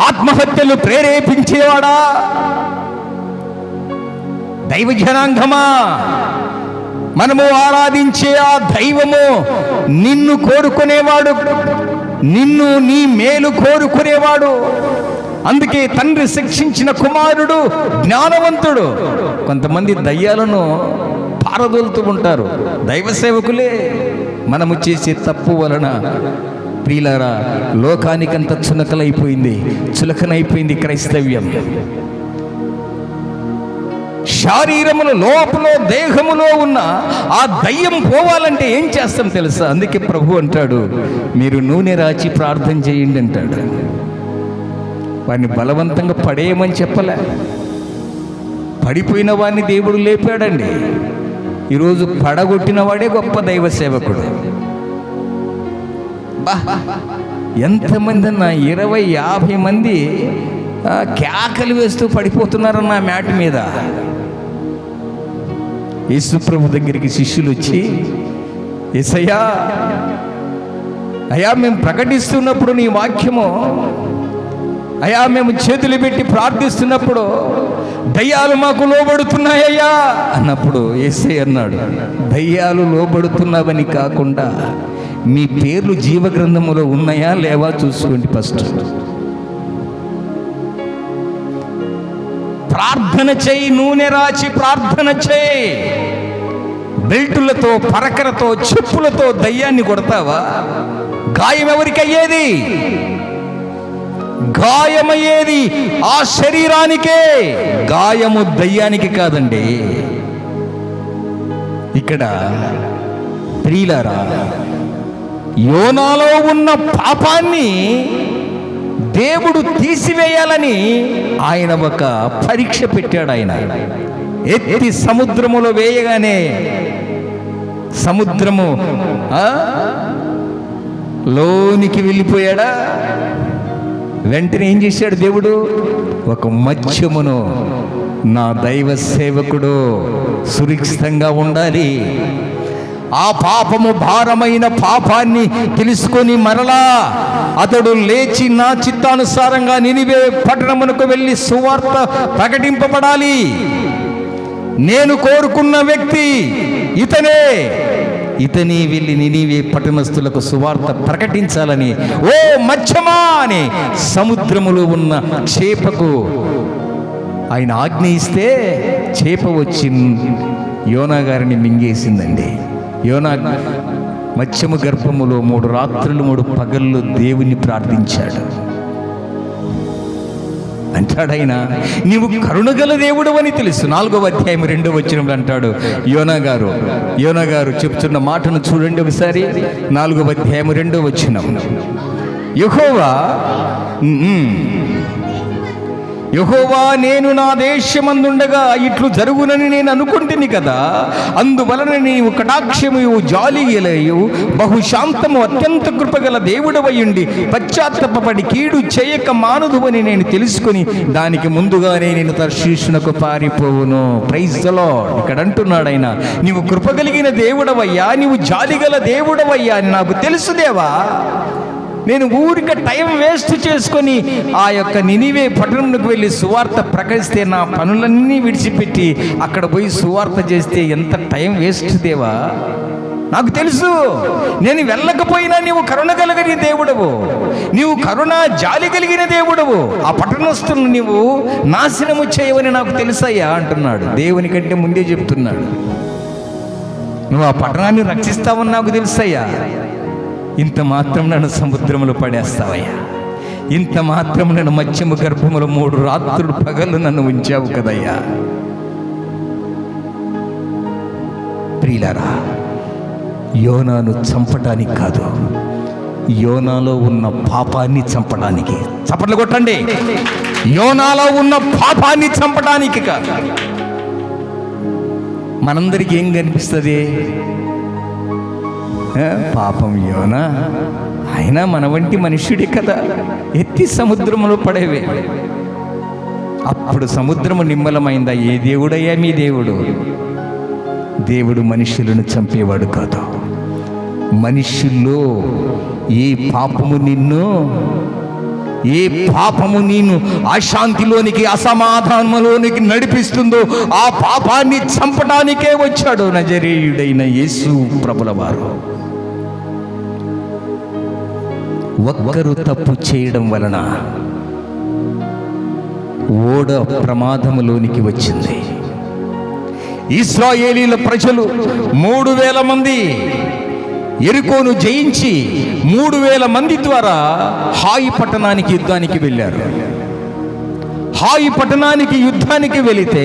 ఆత్మహత్యలు ప్రేరేపించేవాడా? దైవ జనాంగమా, మనము ఆరాధించే ఆ దైవము నిన్ను కోరుకునేవాడు, నిన్ను నీ మేలు కోరుకునేవాడు. అందుకే తండ్రి శిక్షించిన కుమారుడు జ్ఞానవంతుడు. కొంతమంది దయ్యాలను పారదోలుతూ ఉంటారు, దైవ సేవకులే. మనము చేసే తప్పు వలన ప్రియులారా, లోకానికంత చులకనైపోయింది క్రైస్తవ్యం. శరీరములో లోపల దేహములో ఉన్న ఆ దయ్యం పోవాలంటే ఏం చేస్తాం తెలుసా? అందుకే ప్రభు అంటాడు, మీరు నూనె రాచి ప్రార్థన చేయండి అంటాడు. వాడిని బలవంతంగా పడేయమని చెప్పలే. పడిపోయిన వాడిని దేవుడు లేపాడండి. ఈరోజు పడగొట్టిన వాడే గొప్ప దైవ సేవకుడు. ఎంతమంది అన్న 20-50 మంది కేకలు వేస్తూ పడిపోతున్నారన్న మ్యాట్ మీద. యేసు ప్రభు దగ్గరికి శిష్యులు వచ్చి, యేసయ్యా, అయ్యా మేము ప్రకటిస్తున్నప్పుడు నీ వాక్యము, అయ్యా మేము చేతులు పెట్టి ప్రార్థిస్తున్నప్పుడు దయ్యాలు మాకు లోబడుతున్నాయ్యా అన్నప్పుడు యేసయ్య అన్నాడు, దయ్యాలు లోబడుతున్నావని కాకుండా మీ పేర్లు జీవగ్రంథములో ఉన్నాయా లేవా చూసుకోండి ఫస్ట్. ప్రార్థన చేయి, నూనె రాచి ప్రార్థన చేయి. బెల్టులతో, పరకరతో, చెప్పులతో దయ్యాన్ని కొడతావా? గాయం ఎవరికి అయ్యేది? గాయమయ్యేది ఆ శరీరానికే, గాయము దయ్యానికి కాదండి. ఇక్కడ ప్రియులారా, యోనాలో ఉన్న పాపాన్ని దేవుడు తీసివేయాలని ఆయన ఒక పరీక్ష పెట్టాడు. ఆయన ఎత్తి సముద్రములో వేయగానే సముద్రము లోనికి వెళ్ళిపోయాడా? వెంటనే ఏం చేశాడు దేవుడు? ఒక మత్స్యమును, నా దైవ సేవకుడు సురక్షితంగా ఉండాలి, ఆ పాపము భారమైన పాపాన్ని తెలుసుకొని మరలా అతడు లేచి నా చిత్తానుసారంగా నినివే పట్టణమునకు వెళ్ళి సువార్త ప్రకటింపబడాలి, నేను కోరుకున్న వ్యక్తి ఇతనే వెళ్ళి నినివే పట్టణస్థులకు సువార్త ప్రకటించాలని ఓ మత్స్యమా అని సముద్రములో ఉన్న చేపకు ఆయన ఆజ్ఞ ఇస్తే చేప వచ్చి యోనా గారిని మింగేసిందండి. యోనా మత్స్యము గర్భములో 3 రాత్రులు 3 పగళ్ళు దేవుని ప్రార్థించాడు. అంటాడైనా, నీవు కరుణగల దేవుడు అని తెలుసు. 4వ అధ్యాయం 2వ వచనంలో అంటాడు యోనా గారు చెప్తున్న మాటను చూడండి ఒకసారి. 4వ అధ్యాయం 2వ వచనం, యెహోవా నేను నా దేశమందుండగా ఇట్లు జరుగునని నేను అనుకుంటుని కదా, అందువలన నీవు కటాక్షము జాలియలేయు బహుశాంతము అత్యంత కృపగల దేవుడవయుండి పశ్చాత్తపడి కీడు చేయక మానుదు అని నేను తెలుసుకుని దానికి ముందుగానే నేను తర్షీషునకు పారిపోవును. Praise the Lord. ఇక్కడ అంటున్నాడు ఆయన, నీవు కృపగలిగిన దేవుడవయ్యా, నీవు జాలిగల దేవుడవయ్యా అని నాకు తెలుసు దేవా. నేను ఊరిక టైం వేస్ట్ చేసుకొని ఆ యొక్క నినివే పట్టణంలోకి వెళ్ళి సువార్త ప్రకటిస్తే, నా పనులన్నీ విడిచిపెట్టి అక్కడ పోయి సువార్త చేస్తే ఎంత టైం వేస్ట్ దేవా. నాకు తెలుసు, నేను వెళ్ళకపోయినా నీవు కరుణ కలిగిన దేవుడవు, నీవు కరుణ జాలి కలిగిన దేవుడవు, ఆ పట్టణస్తులను నీవు నాశనము చేయవని నాకు తెలుసయ్యా అంటున్నాడు. దేవుని కంటే ముందే చెప్తున్నాడు, నువ్వు ఆ పట్టణాన్ని రక్షిస్తావని నాకు తెలుసయ్యా. ఇంత మాత్రం నన్ను సముద్రంలో పడేస్తావయ్యా, ఇంత మాత్రం నన్ను మత్స్యము గర్భములో 3 రాత్రులు పగళ్ళు నన్ను ఉంచావు కదయ్యా. ప్రియులారా, యోనాను చంపటానికి కాదు, యోనాలో ఉన్న పాపాన్ని చంపడానికి. చప్పట్లు కొట్టండి. యోనాలో ఉన్న పాపాన్ని చంపడానికి కాదు. మనందరికీ ఏం కనిపిస్తుంది? పాపం యోనా, ఆయన మన వంటి మనుష్యుడే కదా, ఎత్తి సముద్రంలో పడేవే. అప్పుడు సముద్రము నిమ్మలమైందా? ఏ దేవుడయ్యా మీ దేవుడు? దేవుడు మనుష్యులను చంపేవాడు కాదు. మనుష్యుల్లో ఏ పాపము నిన్ను అశాంతిలోనికి, అసమాధానంలోనికి నడిపిస్తుందో ఆ పాపాన్ని చంపడానికే వచ్చాడు నజరేయుడైన యేసు ప్రభుల వారు. ఒక్కరు తప్పు చేయడం వలన ఓడ ప్రమాదములోనికి వచ్చింది. ఇశ్రాయేలీల ప్రజలు 3000 మంది యెరికోను జయించి 3000 మంది ద్వారా హాయి పట్టణానికి యుద్ధానికి వెళ్ళారు. హాయి పట్టణానికి యుద్ధానికి వెళితే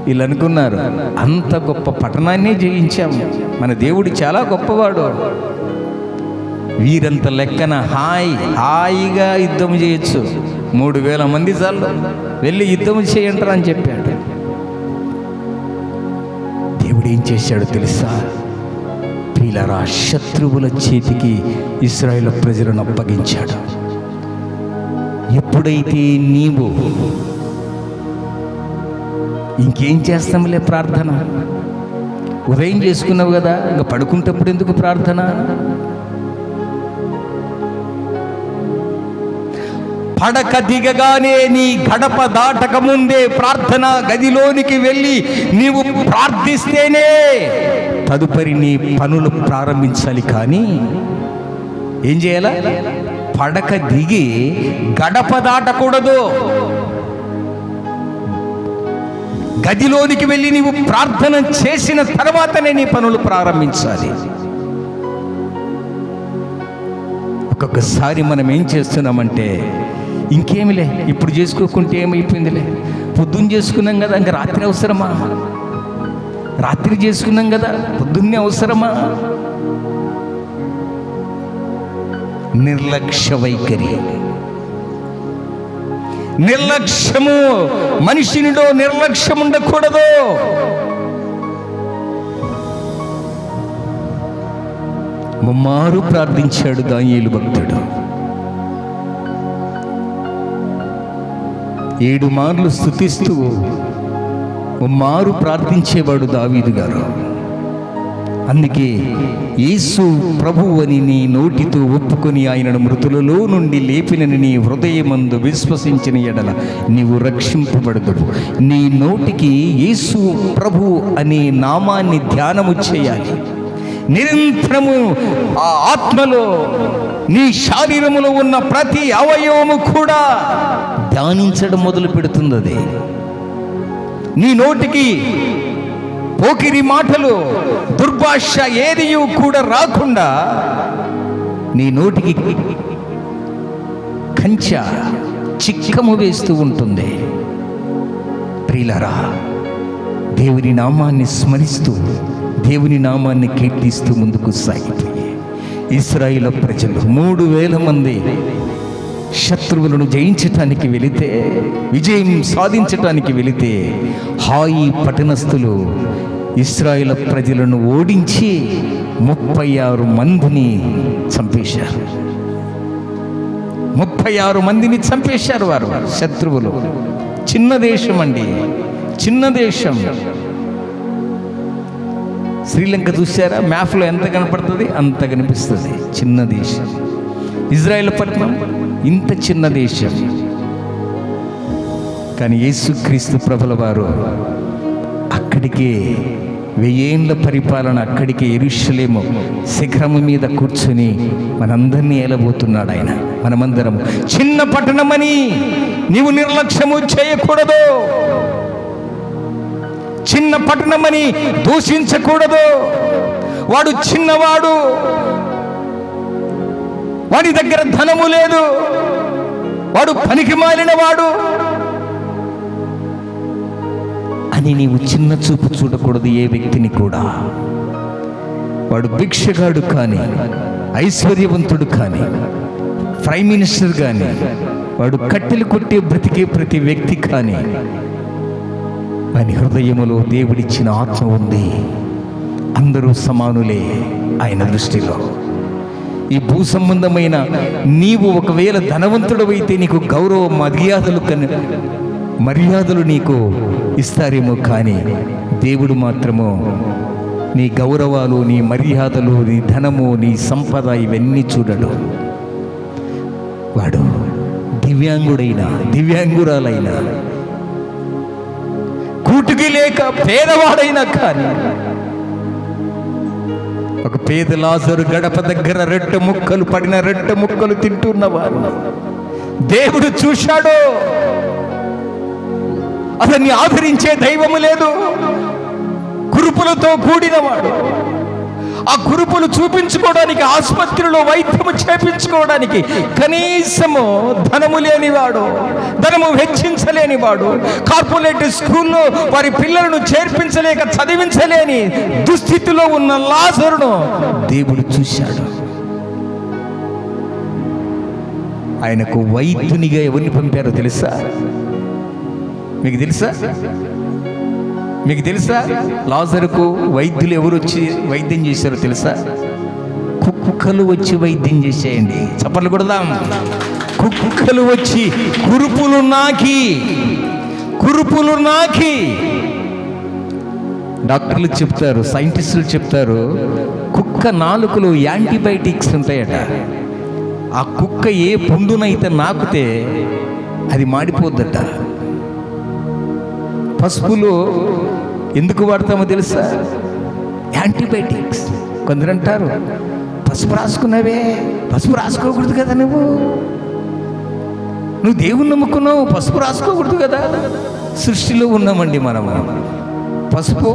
వీళ్ళు అనుకున్నారు, అంత గొప్ప పట్టణాన్ని జయించాము, మన దేవుడు చాలా గొప్పవాడు, వీరంత లెక్కన హాయిగా యుద్ధం చేయొచ్చు, 3000 మంది చాలు, వెళ్ళి యుద్ధం చేయంటారా అని చెప్పాడు. దేవుడు ఏం చేశాడో తెలుసా? ప్రియులారా, శత్రువుల చేతికి ఇశ్రాయేలు ప్రజలను అప్పగించాడు. ఎప్పుడైతే నీవు ఇంకేం చేస్తాంలే ప్రార్థన, ఉదయం చేసుకున్నావు కదా, ఇంకా పడుకుంటప్పుడు ఎందుకు ప్రార్థన? పడక దిగగానే నీ గడప దాటక ముందే ప్రార్థన గదిలోనికి వెళ్ళి నీవు ప్రార్థిస్తేనే తదుపరి నీ పనులు ప్రారంభించాలి. కానీ ఏం చేయాలా? పడక దిగి గడప దాటకూడదు. గదిలోనికి వెళ్ళి నీవు ప్రార్థన చేసిన తర్వాతనే నీ పనులు ప్రారంభించాలి. ఒక్కొక్కసారి మనం ఏం చేస్తున్నామంటే, ఇంకేమిలే ఇప్పుడు చేసుకోకుంటే ఏమైపోయిందిలే, పొద్దున్న చేసుకున్నాం కదా, ఇంకా రాత్రి అవసరమా? రాత్రి చేసుకున్నాం కదా, పొద్దున్నే అవసరమా? నిర్లక్ష్య వైఖరి. నిర్లక్ష్యము, మనిషినిలో నిర్లక్ష్యం ఉండకూడదు. ముమ్మారు ప్రార్థించాడు దానియేలు భక్తుడు. 7 మార్లు స్తుతిస్తూ ముమ్మారు ప్రార్థించేవాడు దావీదు గారు. అందుకే యేసు ప్రభువు అని నీ నోటితో ఒప్పుకొని ఆయనను మృతులలో నుండి లేపినని నీ హృదయమందు విశ్వసించిన ఎడల నీవు రక్షింపబడదువు. నీ నోటికి యేసు ప్రభువు అనే నామాన్ని ధ్యానము చేయాలి. నిరంతరము ఆ ఆత్మలో నీ శరీరములో ఉన్న ప్రతి అవయవము కూడా ధ్యానించడం మొదలు పెడుతుంది. అది నీ నోటికి పోకిరి మాటలు, దుర్భాష ఏది కూడా రాకుండా నీ నోటికి కంచె చిక్కము వేస్తూ ఉంటుంది. ప్రియులారా, దేవుని నామాన్ని స్మరిస్తూ దేవుని నామాన్ని కీర్తిస్తూ ముందుకు సాగిపోయి ఇశ్రాయేలు ప్రజలు 3000 మంది శత్రువులను జయించటానికి వెళితే, విజయం సాధించటానికి వెళితే, హాయి పట్టణస్థులు ఇశ్రాయేలు ప్రజలను ఓడించి 36 మందిని చంపేశారు. 36 మందిని చంపేశారు వారు శత్రువులు. చిన్న దేశం అండి, చిన్న దేశం. శ్రీలంక చూసారా? మ్యాప్లో ఎంత కనపడుతుంది? అంత కనిపిస్తుంది. చిన్న దేశం. ఇజ్రాయేల్ పట్టణం ఇంత చిన్న దేశం. కానీ యేసుక్రీస్తు ప్రభుల వారు అక్కడికే 1000 ఏళ్ల పరిపాలన, అక్కడికే యెరూషలేము శిఖరము మీద కూర్చొని మనందరినీ ఏలబోతున్నాడు ఆయన. మనమందరం చిన్న పట్టణమని నీవు నిర్లక్ష్యము చేయకూడదు. చిన్న పట్టణమని దూషించకూడదు. వాడు చిన్నవాడు, వాడి దగ్గర ధనము లేదు, వాడు పనికి మాలిన వాడు అని నీవు చిన్న చూపు చూడకూడదు ఏ వ్యక్తిని కూడా. వాడు భిక్షగాడు కానీ, ఐశ్వర్యవంతుడు కానీ, ప్రైమ్ మినిస్టర్ కానీ, వాడు కట్టెలు కొట్టే బ్రతికే ప్రతి వ్యక్తి కానీ, ఆయన హృదయములో దేవుడిచ్చిన ఆత్మ ఉంది. అందరూ సమానులే ఆయన దృష్టిలో. ఈ భూ సంబంధమైన నీవు ఒకవేళ ధనవంతుడవైతే నీకు గౌరవ మర్యాదలు నీకు ఇస్తారేమో, కానీ దేవుడు మాత్రము నీ గౌరవాలు, నీ మర్యాదలు, నీ ధనము, నీ సంపద ఇవన్నీ చూడడు. వాడు దివ్యాంగుడైనా, దివ్యాంగురాలైనా, కూటుకి లేక పేదవాడైనా కానీ, ఒక పేద లాజరు గడప దగ్గర 2 ముక్కలు పడిన 2 ముక్కలు తింటున్నవాడు దేవుడు చూశాడు. అతన్ని ఆదరించే దైవము లేదు. కురుపులతో కూడినవాడు. ఆ కురుపులు చూపించుకోవడానికి, ఆసుపత్రిలో వైద్యము చేపించుకోవడానికి కనీసము ధనము లేనివాడు, ధనము వెచ్చించలేనివాడు, కార్పొరేట్ స్కూల్లో వారి పిల్లలను చేర్పించలేక చదివించలేని దుస్థితిలో ఉన్న లాజరును దేవుడు చూశాడు. ఆయనకు వైద్యునిగా ఎవరిని పంపారో తెలుసా? మీకు తెలుసా? మీకు తెలుసా? లాజరుకు వైద్యులు ఎవరు వచ్చి వైద్యం చేశారో తెలుసా? కుక్కలు వచ్చి వైద్యం చేసేయండి. చప్పట్లు కొడదాం. కుక్కలు వచ్చి కురుపులు నాకి డాక్టర్లు చెప్తారు, సైంటిస్టులు చెప్తారు, కుక్క నాలుకలో యాంటీబయాటిక్స్ ఉంటాయట. ఆ కుక్క ఏ పుండునైతే నాకుతే అది మాడిపోద్దట. పసుపులో ఎందుకు వాడతామో తెలుసా? యాంటీబయాటిక్స్. కొందరు అంటారు, పసుపు రాసుకున్నావే, పసుపు రాసుకోకూడదు కదా, నువ్వు దేవుణ్ణి నమ్ముకున్నావు, పసుపు రాసుకోకూడదు కదా. సృష్టిలో ఉన్నామండి మనము. పసుపు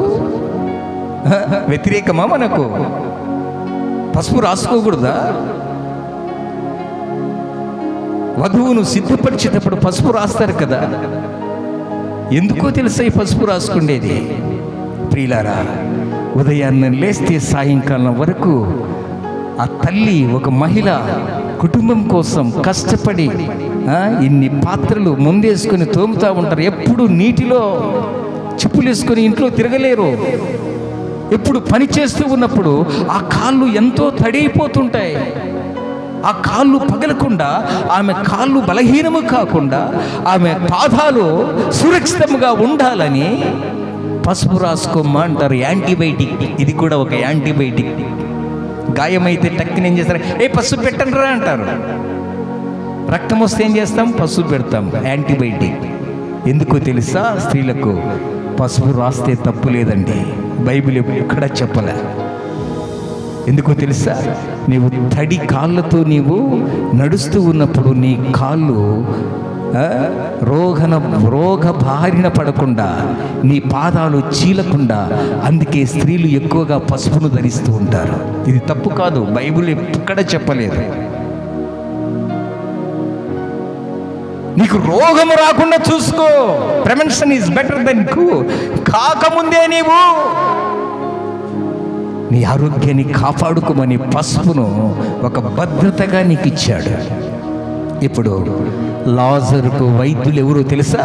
వ్యతిరేకమా మనకు? పసుపు రాసుకోకూడదా? వధువును సిద్ధపరిచేటప్పుడు పసుపు రాస్తారు కదా. ఎందుకో తెలుసా ఈ పసుపు రాసుకునేది? ప్రియులారా, ఉదయాన్నే లేస్తే సాయంకాలం వరకు ఆ తల్లి, ఒక మహిళ కుటుంబం కోసం కష్టపడి ఇన్ని పాత్రలు ముందేసుకొని తోముతూ ఉంటారు. ఎప్పుడు నీటిలో చెప్పులు వేసుకొని ఇంట్లో తిరగలేరు. ఎప్పుడు పని చేస్తూ ఉన్నప్పుడు ఆ కాళ్ళు ఎంతో తడైపోతుంటాయి. ఆ కాళ్ళు పగలకుండా, ఆమె కాళ్ళు బలహీనము కాకుండా, ఆమె పాదాలు సురక్షితంగా ఉండాలని పసుపు రాసుకోమ్మ అంటారు. యాంటీబయాటిక్, ఇది కూడా ఒక యాంటీబయాటిక్. గాయమైతే టక్కున ఏం చేస్తారు, పసుపు పెట్టండి రా అంటారు. రక్తం వస్తే ఏం చేస్తాం, పసుపు పెడతాం, యాంటీబయాటిక్. ఎందుకో తెలుసా, స్త్రీలకు పసుపు రాస్తే తప్పు లేదండి, బైబిల్ ఎక్కడ చెప్పలే. ఎందుకో తెలుసా, నీవు తడి కాళ్ళతో నీవు నడుస్తూ ఉన్నప్పుడు నీ కాళ్ళు రోగ బారిన పడకుండా, నీ పాదాలు చీలకుండా, అందుకే స్త్రీలు ఎక్కువగా పసుపును ధరిస్తూ ఉంటారు. ఇది తప్పు కాదు, బైబిల్ ఎక్కడ చెప్పలేదు. నీకు రోగము రాకుండా చూసుకో. Prevention is better than cure. కాకముందే నీవు నీ ఆరోగ్యాన్ని కాపాడుకోమని పసుపును ఒక భద్రతగా నీకు ఇచ్చాడు. ఇప్పుడు లాజరుకు వైద్యులు ఎవరో తెలుసా?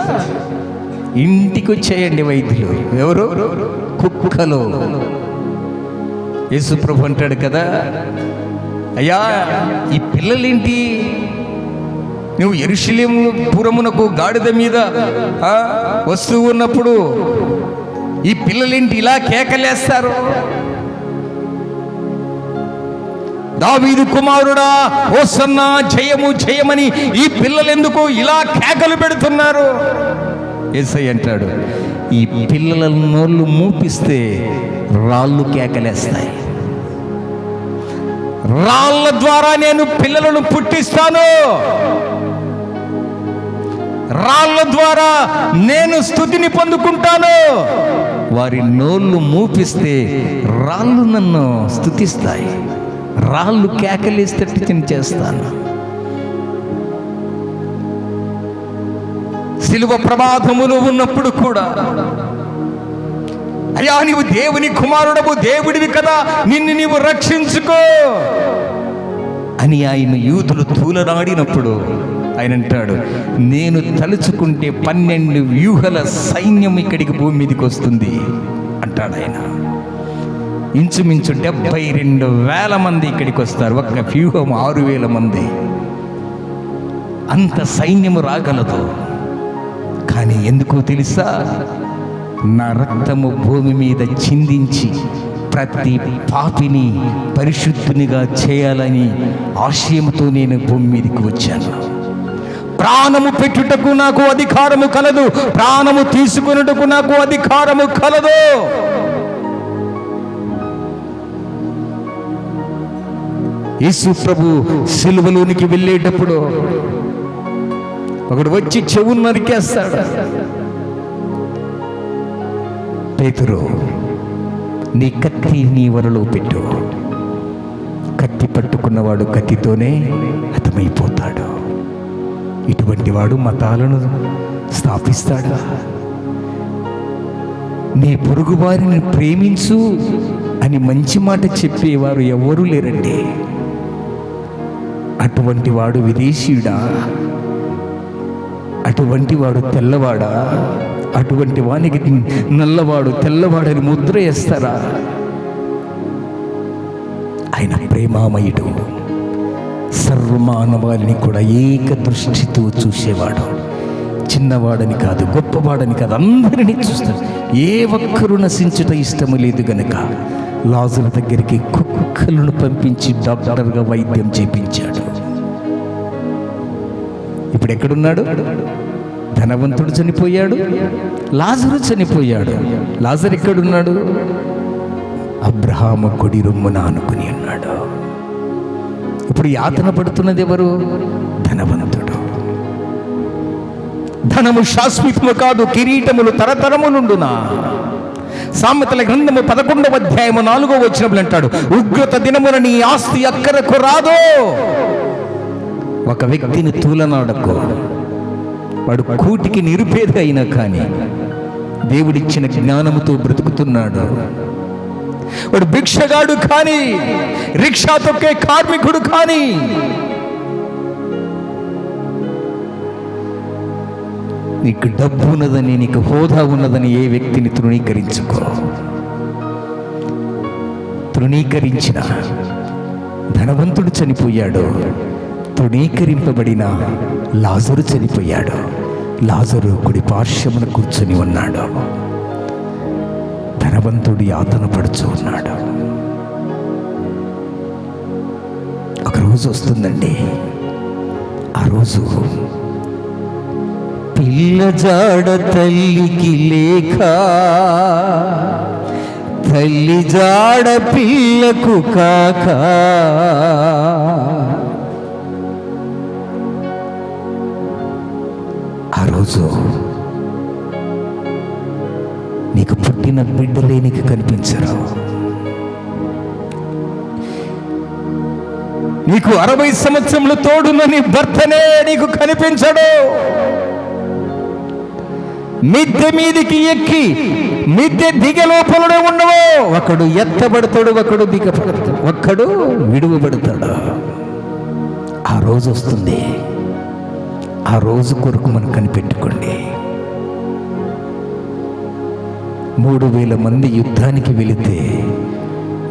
ఇంటికి వచ్చేయండి వైద్యులు. ఎవరు? కుక్కలు. యేసు ప్రభు అంటాడు కదా, అయ్యా ఈ పిల్లలేంటి, నువ్వు యెరూషలేము పురమునకు గాడిద మీద వస్తూ ఉన్నప్పుడు ఈ పిల్లలేంటి ఇలా కేకలేస్తారు? దావీదు కుమారుడా హోసన్నా, జయము జయమని ఈ పిల్లలెందుకు ఇలా కేకలు పెడుతున్నారు? యేసయ్య అంటాడు, ఈ పిల్లల నోళ్ళు మూపిస్తే రాళ్ళు కేకలేస్తాయి. రాళ్ళ ద్వారా నేను పిల్లలను పుట్టిస్తాను. రాళ్ళ ద్వారా నేను స్తుతిని పొందుకుంటాను. వారి నోళ్ళు మూపిస్తే రాళ్ళు నన్ను స్తుతిస్తాయి. రాళ్ళు కేకలేస్తట్టు నేను చేస్తాను. సిలువ ప్రమాదములో ఉన్నప్పుడు కూడా, అయ్యా నీవు దేవుని కుమారుడవు, దేవుడివి కదా, నిన్ను నీవు రక్షించుకో అని ఆయన యూదులు తూలనాడినప్పుడు ఆయన అంటాడు, నేను తలుచుకుంటే 12 వ్యూహల సైన్యం ఇక్కడికి భూమి మీదకి వస్తుంది అంటాడు ఆయన. ఇంచుమించు 72,000 మంది ఇక్కడికి వస్తారు. ఒక్క వ్యూహం 6,000 మంది. అంత సైన్యము రాగలదు. కానీ ఎందుకో తెలుసా, నా రక్తము భూమి మీద చిందించి ప్రతి పాపిని పరిశుద్ధునిగా చేయాలని ఆశయంతో నేను భూమి మీదకి వచ్చాను. ప్రాణము పెట్టుటకు నాకు అధికారము కలదు, ప్రాణము తీసుకున్నటకు నాకు అధికారము కలదు. యేసు ప్రభు సిలువలోనికి వెళ్ళేటప్పుడు ఒకడు వచ్చి చెవును నరికేస్తాడు. పేతురు, నీ కత్తి నీ వరలో పెట్టు. కత్తి పట్టుకున్నవాడు కత్తితోనే హతమైపోతాడు. ఇటువంటి వాడు మతాలను స్థాపిస్తాడా? నీ పొరుగు వారిని ప్రేమించు అని మంచి మాట చెప్పేవారు ఎవరూ లేరండి. అటువంటి వాడు విదేశీయుడా? అటువంటి వాడు తెల్లవాడా? అటువంటి వానికి నల్లవాడు తెల్లవాడని ముద్ర వేస్తారా? ఆయన ప్రేమామయుడు, సర్వమానవాళిని కూడా ఏక దృష్టితో చూసేవాడు. చిన్నవాడని కాదు, గొప్పవాడని కాదు, అందరినీ చూస్తాడు. ఏ ఒక్కరు నశించుట ఇష్టము లేదు గనక లాజరు దగ్గరికి కుక్కలను పంపించి డాక్టర్గా వైద్యం చేపించాడు. ఇప్పుడు ఎక్కడున్నాడు? ధనవంతుడు చనిపోయాడు, లాజరు చనిపోయాడు. లాజరు ఎక్కడున్నాడు? అబ్రహాము కుడి రొమ్మున ఆనుకుని ఉన్నాడు. ఇప్పుడు యాతన పడుతున్నది ఎవరు? ధనవంతుడు. ధనము శాశ్వతము కాదు, కిరీటములు తరతరములుండునా. సామెతల గ్రంథము 11వ అధ్యాయము 4వ వచనములు అంటాడు, ఉగ్రత దినమున నీ ఆస్తి అక్కరకు రాదు. ఒక వ్యక్తిని తూలనాడకు. వాడు కూటికి నిరుపేద అయినా కానీ దేవుడిచ్చిన జ్ఞానముతో బ్రతుకుతున్నాడు. వాడు భిక్షగాడు కానీ, రిక్షా తొక్కే కార్మికుడు కానీ, నీకు డబ్బు ఉన్నదని, నీకు హోదా ఉన్నదని ఏ వ్యక్తిని తృణీకరించుకో. తృణీకరించిన ధనవంతుడు చనిపోయాడు, తృణీకరింపబడిన లాజరు చనిపోయాడు. లాజరు కుడి పార్శ్వమున కూర్చొని ఉన్నాడు, ధనవంతుడు యాతన పడుచు ఉన్నాడు. ఒకరోజు వస్తుందండి, ఆ రోజు పిల్ల జాడ తల్లికి లేక, తల్లి జాడ పిల్లకు కాక, ఆ రోజు నీకు పుట్టిన బిడ్డలే నీకు కనిపించరు. నీకు 60 సంవత్సరములు తోడున్న నీ భర్తనే నీకు కనిపించడు. మిద్దె మీదికి ఎక్కి మిద్దె దిగ లోపలనే ఉండవు. ఒకడు ఎత్తబడతాడు, ఒకడు దిగబడతాడు, ఒక్కడు విడువబడతాడు. ఆ రోజు వస్తుంది, ఆ రోజు కొరకు మనం కనిపెట్టుకోండి. 3000 మంది యుద్ధానికి వెళితే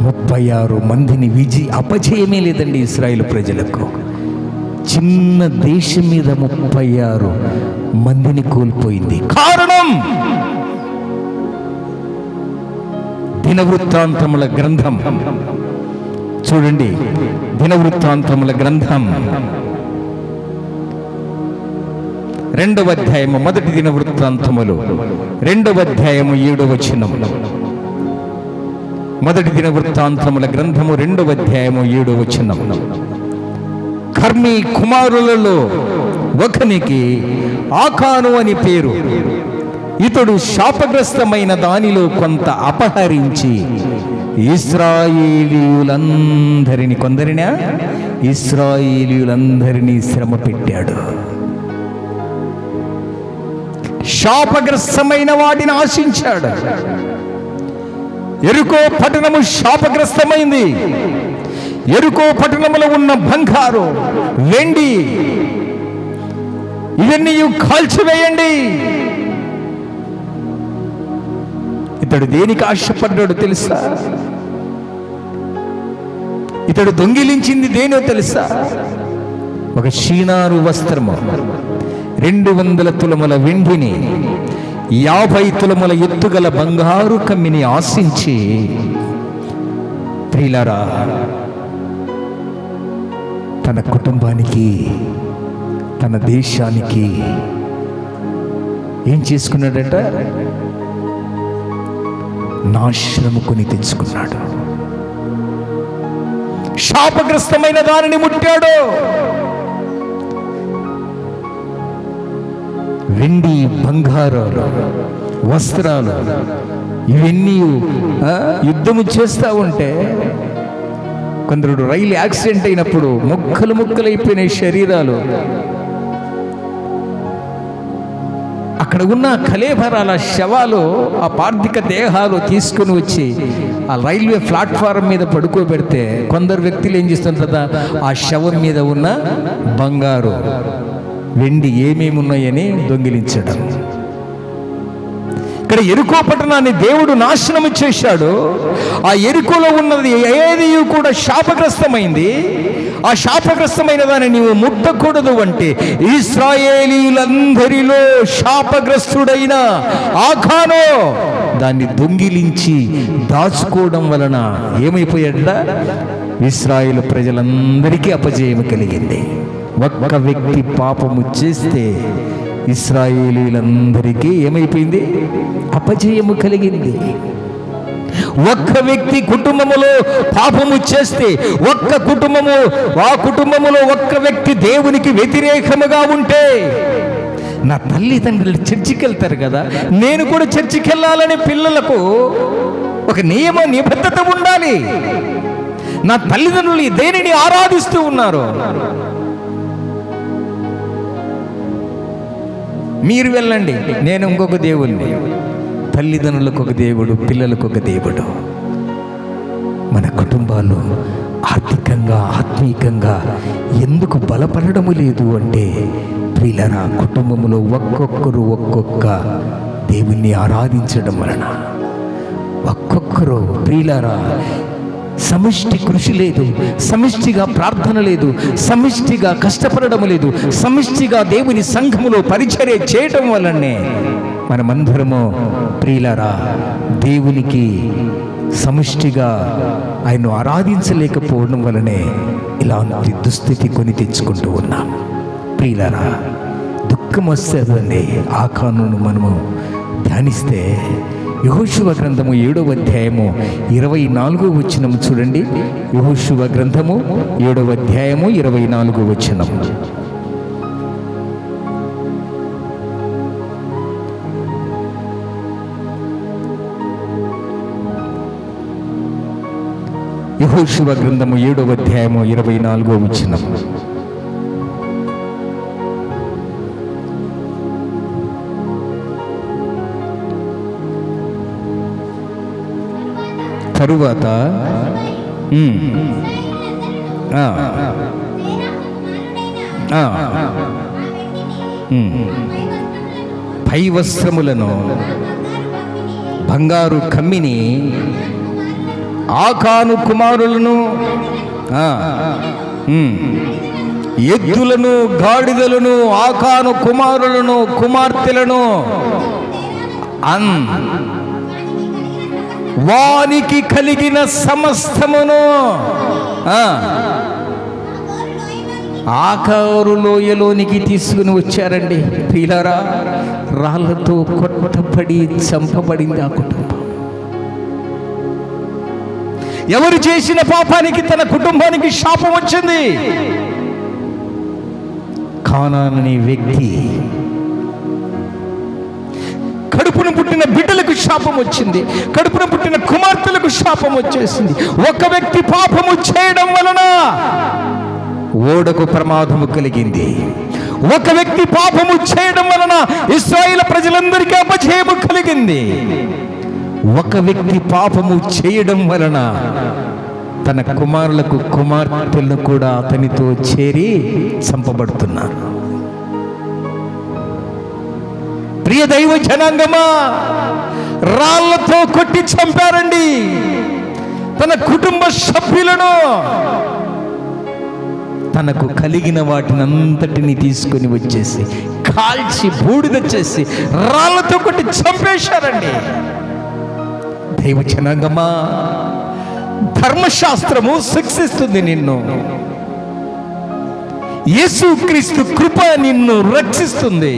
36 మందిని అపజయమే లేదండి ఇశ్రాయేలు ప్రజలకు. చిన్న దేశం మీద 36 మందిని కోల్పోయింది. కారణం దినవృత్తాంతముల గ్రంథం చూడండి. దినవృత్తాంతముల గ్రంథం 2వ అధ్యాయము, మొదటి దినవృత్తాంతములు 2వ అధ్యాయము 7వ వచనం. మొదటి దినవృత్తాంతముల గ్రంథము 2వ అధ్యాయము 7వ వచనం. కర్మీ కుమారులలో ఒకనికి ఆకాను అని పేరు. ఇతడు శాపగ్రస్తమైన దానిలో కొంత అపహరించి ఇశ్రాయేలీయులందరినీ శ్రమ పెట్టాడు. శాపగ్రస్తమైన వాటిని ఆశించాడు. ఎరుకో పట్టణము శాపగ్రస్తమైంది. ఎరుకో పట్టణములో ఉన్న బంగారు, వెండి ఇవన్నీ కాల్చివేయండి. ఇతడు దేనికి ఆశపడ్డాడు తెలుసా? ఇతడు దొంగిలించింది దేనో తెలుసా? ఒక షీనారు వస్త్రము, 200 తులముల వెండిని, 50 తులముల ఎత్తుగల బంగారు కమ్మిని ఆశించి, ప్రియులారా, తన కుటుంబానికి, తన దేశానికి ఏం చేసుకున్నాడట? నాశనము కొని తెచ్చుకున్నాడు. శాపగ్రస్తమైన దానిని ముట్టాడు. వెండి, బంగారాలు, వస్త్రాలు ఇవన్నీ యుద్ధము చేస్తూ ఉంటే, కొందరు రైలు యాక్సిడెంట్ అయినప్పుడు ముక్కలు ముక్కలైపోయిన శరీరాలు, అక్కడ ఉన్న కళేబరాల శవాలు, ఆ పార్థిక దేహాలు తీసుకుని వచ్చి ఆ రైల్వే ప్లాట్ఫారం మీద పడుకోబెడితే కొందరు వ్యక్తులు ఏం చేస్తుంటారా, ఆ శవం మీద ఉన్న బంగారు, వెండి ఏమేమి ఉన్నాయని దొంగిలించడం. ఇక్కడ ఎరుకో పట్టణాన్ని దేవుడు నాశనం చేశాడు. ఆ ఎరుకోలో ఉన్నది ఏది కూడా శాపగ్రస్తమైంది. ఆ శాపగ్రస్తమైన దాన్ని నీవు ముట్టకూడదు అంటే, ఇశ్రాయేలీయులందరిలో శాపగ్రస్తుడైన ఆకాను దాన్ని దొంగిలించి దాచుకోవడం వలన ఏమైపోయాడ? ఇశ్రాయేలు ప్రజలందరికీ అపజయం కలిగింది. ఒక్క వ్యక్తి పాపము చేస్తే ఇశ్రాయేలీయులందరికీ ఏమైపోయింది? అపజయము కలిగింది. ఒక్క వ్యక్తి కుటుంబములో పాపము చేస్తే, ఆ కుటుంబములో ఒక్క వ్యక్తి దేవునికి వ్యతిరేకముగా ఉంటే, నా తల్లిదండ్రులు చర్చికి వెళ్తారు కదా, నేను కూడా చర్చికి వెళ్ళాలని పిల్లలకు ఒక నియమ నిబద్ధత ఉండాలి. నా తల్లిదండ్రులు దేనిని ఆరాధిస్తూ ఉన్నారు? మీరు వెళ్ళండి, నేను ఇంకొక దేవుణ్ణి. తల్లిదండ్రులకు ఒక దేవుడు, పిల్లలకు ఒక దేవుడు. మన కుటుంబాలు ఆర్థికంగా, ఆత్మీయంగా ఎందుకు బలపడడము లేదు అంటే, ప్రియులారా, కుటుంబంలో ఒక్కొక్కరు ఒక్కొక్క దేవుణ్ణి ఆరాధించడం వలన ఒక్కొక్కరు ప్రియులారా సమిష్టి కృషి లేదు, సమిష్టిగా ప్రార్థన లేదు, సమిష్టిగా కష్టపడడం లేదు, సమిష్టిగా దేవుని సంఘములో పరిచర్య చేయటం వలనే మనమందరము ప్రియులారా దేవునికి సమిష్టిగా ఆయన్ను ఆరాధించలేకపోవడం వలనే ఇలాంటి దుస్థితి కొని తెచ్చుకుంటూ ఉన్నాం. ప్రియులారా, దుఃఖం వస్తుందండి. ఆకానును మనము ధ్యానిస్తే యెహోషువ గ్రంథము 7వ అధ్యాయము 24వ వచనం చూడండి. యెహోషువ గ్రంథము 7వ అధ్యాయము 24వ వచనం. యెహోషువ గ్రంథము 7వ అధ్యాయము 24వ వచనం. తరువాత పై వస్త్రములను బంగారు కమ్మిని ఆకాను కుమారులను ఎద్దులను గాడిదలను ఆకాను కుమారులను కుమార్తెలను వానికి కలిగిన సమస్తమును ఆకారు లోయలోనికి తీసుకుని వచ్చారండి. ప్రియులారా, రాళ్లతో కొట్టబడి చంపబడింది ఆ కుటుంబం. ఎవరు చేసిన పాపానికి తన కుటుంబానికి శాపం వచ్చింది? కానానీ వ్యక్తి కడుపున పుట్టిన బిడ్డలకు శాపం వచ్చింది, కడుపున పుట్టిన కుమార్తెలకు శాపం వచ్చేసింది. ఒక వ్యక్తి పాపము చేయడం వలన ఓడకు ప్రమాదము కలిగింది. ఒక వ్యక్తి పాపము చేయడం వలన ఇశ్రాయేలు ప్రజలందరికీ అపజయము కలిగింది. ఒక వ్యక్తి పాపము చేయడం వలన తన కుమారులకు కుమార్తెలు కూడా అతనితో చేరి చంపబడుతున్నారు. ప్రియ దైవ జనాంగమా, రాళ్లతో కొట్టి చంపారండి తన కుటుంబ సభ్యులను. తనకు కలిగిన వాటిని అంతటిని తీసుకొని వచ్చేసి కాల్చి బూడిద చేసి రాళ్లతో కొట్టి చంపేశారండి. దైవ జనాంగమా, ధర్మశాస్త్రము శిక్షిస్తుంది నిన్ను. యేసుక్రీస్తు కృప నిన్ను రక్షిస్తుంది.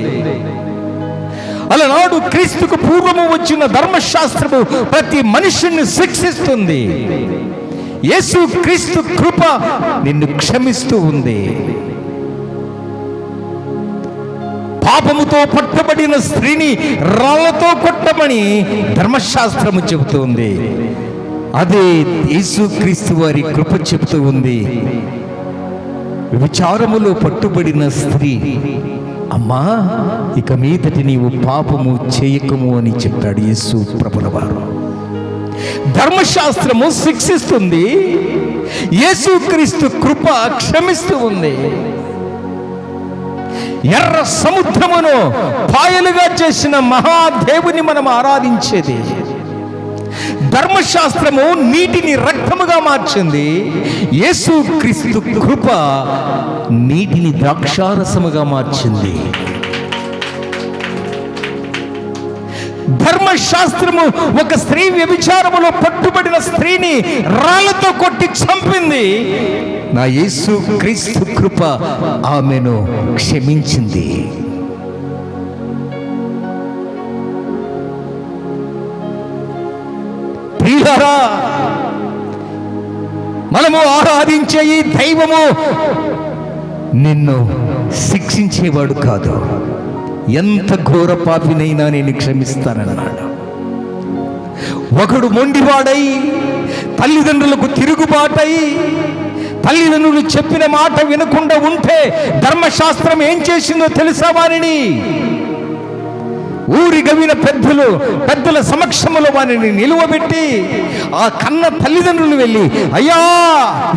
అలనాడు క్రీస్తుకు పూర్వము వచ్చిన ధర్మశాస్త్రము ప్రతి మనిషిని శిక్షిస్తుంది. యేసు క్రీస్తు కృప నిన్ను క్షమిస్తూ ఉంది. పాపముతో పట్టబడిన స్త్రీని రాళ్లతో కొట్టమని ధర్మశాస్త్రము చెబుతుంది. అదే యేసుక్రీస్తు వారి కృప చెబుతూ ఉంది. విచారములో పట్టుబడిన స్త్రీ, అమ్మా ఇక మీదటి నీవు పాపము చేయకము అని చెప్పాడు యేసు ప్రభుల వారు. ధర్మశాస్త్రము శిక్షిస్తుంది, యేసుక్రీస్తు కృప క్షమిస్తూ ఉంది. ఎర్ర సముద్రమును పాయలుగా చేసిన మహాదేవుని మనం ఆరాధించేది. ధర్మశాస్త్రము నీటిని రక్తముగా మార్చింది. యేసుక్రీస్తు కృప నీటిని ద్రాక్షారసముగా మార్చింది. ధర్మశాస్త్రము ఒక స్త్రీ వ్యభిచారములో పట్టుబడిన స్త్రీని రాళ్లతో కొట్టి చంపింది. నా యేసుక్రీస్తు కృప ఆమెను క్షమించింది. ప్రియులారా, మనము ఆరాధించే ఈ దైవము నిన్ను శిక్షించేవాడు కాదు. ఎంత ఘోర పాపినైనా నేను క్షమిస్తానన్నాడు. ఒకడు మొండివాడై తల్లిదండ్రులకు తిరుగుబాటై తల్లిదండ్రులు చెప్పిన మాట వినకుండా ఉంటే ధర్మశాస్త్రం ఏం చేసిందో తెలుసా? వారిని ఊరి గవిన పెద్దల సమక్షంలో వారిని నిలువబెట్టి ఆ కన్న తల్లిదండ్రులు వెళ్ళి, అయ్యా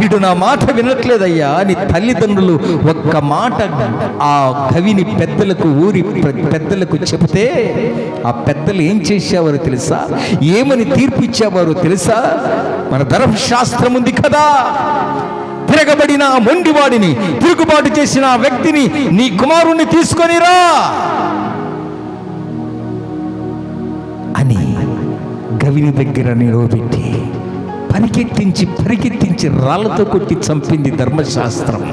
వీడు నా మాట వినట్లేదయ్యా అని తల్లిదండ్రులు ఒక్క మాట ఆ గవిని పెద్దలకు, ఊరి పెద్దలకు చెబితే ఆ పెద్దలు ఏం చేసేవారో తెలుసా? ఏమని తీర్పిచ్చేవారో తెలుసా? మన ధర్మశాస్త్రం ఉంది కదా, తిరగబడిన ఆ మొండివాడిని, తిరుగుబాటు చేసిన ఆ వ్యక్తిని నీ కుమారుణ్ణి తీసుకొనిరా అని గవిని దగ్గర నిలవబెట్టి పరిగెత్తించి రాళ్లతో కొట్టి చంపింది ధర్మశాస్త్రం.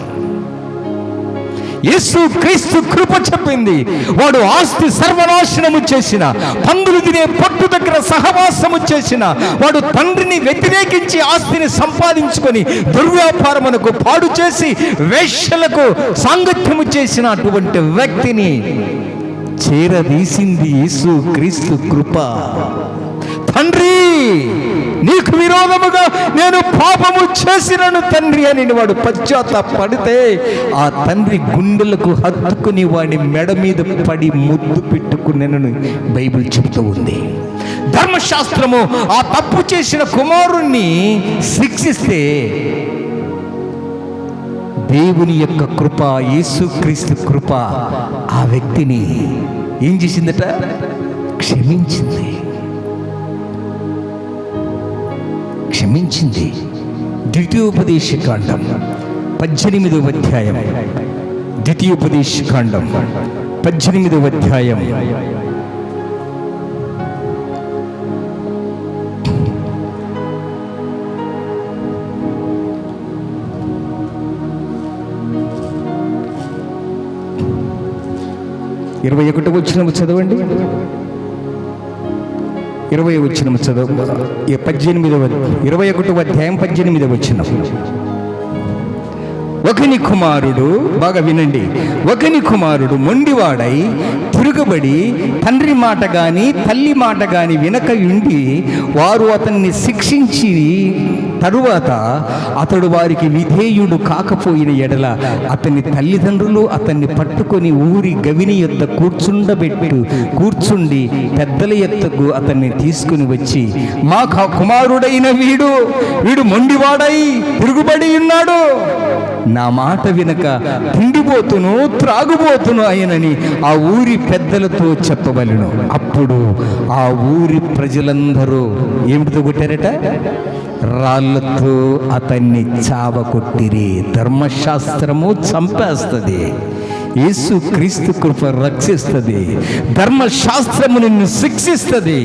యేసు క్రీస్తు కృప చెప్పింది, వాడు ఆస్తి సర్వనాశనము చేసిన, పందులు తినే పొట్టు దగ్గర సహవాసము చేసిన, వాడు తండ్రిని వ్యతిరేకించి ఆస్తిని సంపాదించుకొని దుర్వ్యాపారమునకు పాడు చేసి వేశ్యలకు సాంగత్యము చేసిన అటువంటి వ్యక్తిని చేరదీసింది యేసు క్రీస్తు కృప. తండ్రి, నీకు విరోధముగా నేను పాపము చేసినను తండ్రి అని వాడు పశ్చాత్తాపడితే ఆ తండ్రి గుండెలకు హత్తుకుని వాడి మెడ మీద పడి ముద్దు పెట్టుకునేనని బైబిల్ చెబుతూ ఉంది. ధర్మశాస్త్రము ఆ తప్పు చేసిన కుమారుణ్ణి శిక్షిస్తే దేవుని యొక్క కృప, యేసుక్రీస్తు కృప ఆ వ్యక్తిని ఏం చేసిందట? క్షమించింది. ద్వితీయోపదేశకాండం 18వ అధ్యాయం, ద్వితీయోపదేశకాండం 18వ అధ్యాయం 21వ వచనం చదవండి. 20వ వచనం చదువు. 21వ అధ్యాయం 18వ వచనం. ఒకని కుమారుడు, బాగా వినండి, ఒకని కుమారుడు మొండివాడై తిరుగుబడి తండ్రి మాట గాని తల్లి మాట గాని వినక ఉండి వారు అతన్ని శిక్షించి తరువాత అతడు వారికి విధేయుడు కాకపోయిన ఎడల అతని తల్లిదండ్రులు అతన్ని పట్టుకొని ఊరి గవిని యొద్ద కూర్చుండి పెద్దల యొద్దకు అతన్ని తీసుకుని వచ్చి, మా కుమారుడైన వీడు మొండివాడై తిరుగుబడి ఉన్నాడు, నా మాట వినక తిండిపోతును త్రాగుబోతును ఆయనని ఆ ఊరి పెద్దలతో చెప్పవలెను. అప్పుడు ఆ ఊరి ప్రజలందరూ ఏమిటితో కొట్టారట? రాళ్ళతో అతన్ని చావకొట్టిరి. ధర్మశాస్త్రము చంపేస్తుంది, యేసు క్రీస్తు కృప రక్షిస్తుంది. ధర్మశాస్త్రము నిన్ను శిక్షిస్తుంది,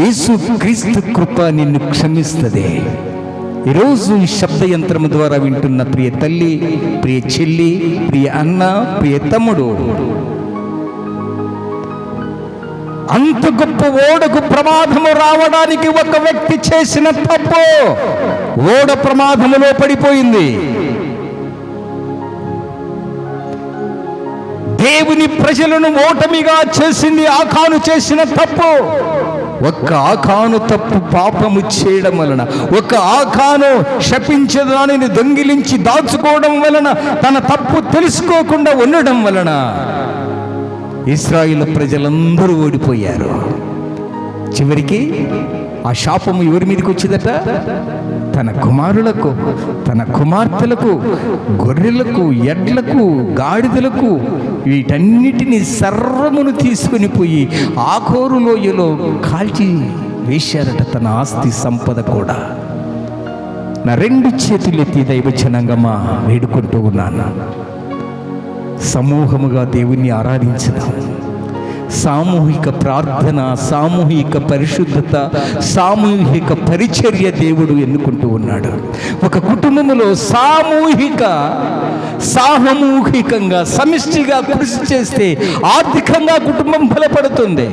యేసు క్రీస్తు కృప నిన్ను క్షమిస్తుంది. ఈరోజు ఈ శబ్ద యంత్రము ద్వారా వింటున్న ప్రియ తల్లి, ప్రియ చెల్లి, ప్రియ అన్న, ప్రియ తమ్ముడు, అంత గొప్ప ఓడకు ప్రమాదము రావడానికి ఒక వ్యక్తి చేసిన తప్పు ఓడ ప్రమాదములో పడిపోయింది. దేవుని ప్రజలను ఓటమిగా చేసింది ఆకాను చేసిన తప్పు. ఒక్క ఆకాను తప్పు పాపము చేయడం వలన, ఒక ఆకాను శపించదానిని దొంగిలించి దాచుకోవడం వలన, తన తప్పు తెలుసుకోకుండా ఉండడం వలన ఇశ్రాయేలు ప్రజలందరూ ఓడిపోయారు. చివరికి ఆ శాపము ఎవరి మీదకి వచ్చిందట? తన కుమారులకు, తన కుమార్తెలకు, గొర్రెలకు, ఎడ్లకు, గాడిదలకు, వీటన్నిటినీ సర్వమును తీసుకుని పోయి ఆకోరు లోయలో కాల్చి వేశారట. తన ఆస్తి సంపద కూడా. నా రెండు చేతులెత్తి దైవజనంగమా వేడుకుంటూ ఉన్నాను, సమూహముగా దేవుణ్ణి ఆరాధించడం, సామూహిక ప్రార్థన, సామూహిక పరిశుద్ధత, సామూహిక పరిచర్య దేవుడు ఎన్నుకుంటూ ఉన్నాడు. ఒక కుటుంబంలో సామూహికంగా సమిష్టిగా కృషి చేస్తే ఆర్థికంగా కుటుంబం బలపడుతుంది.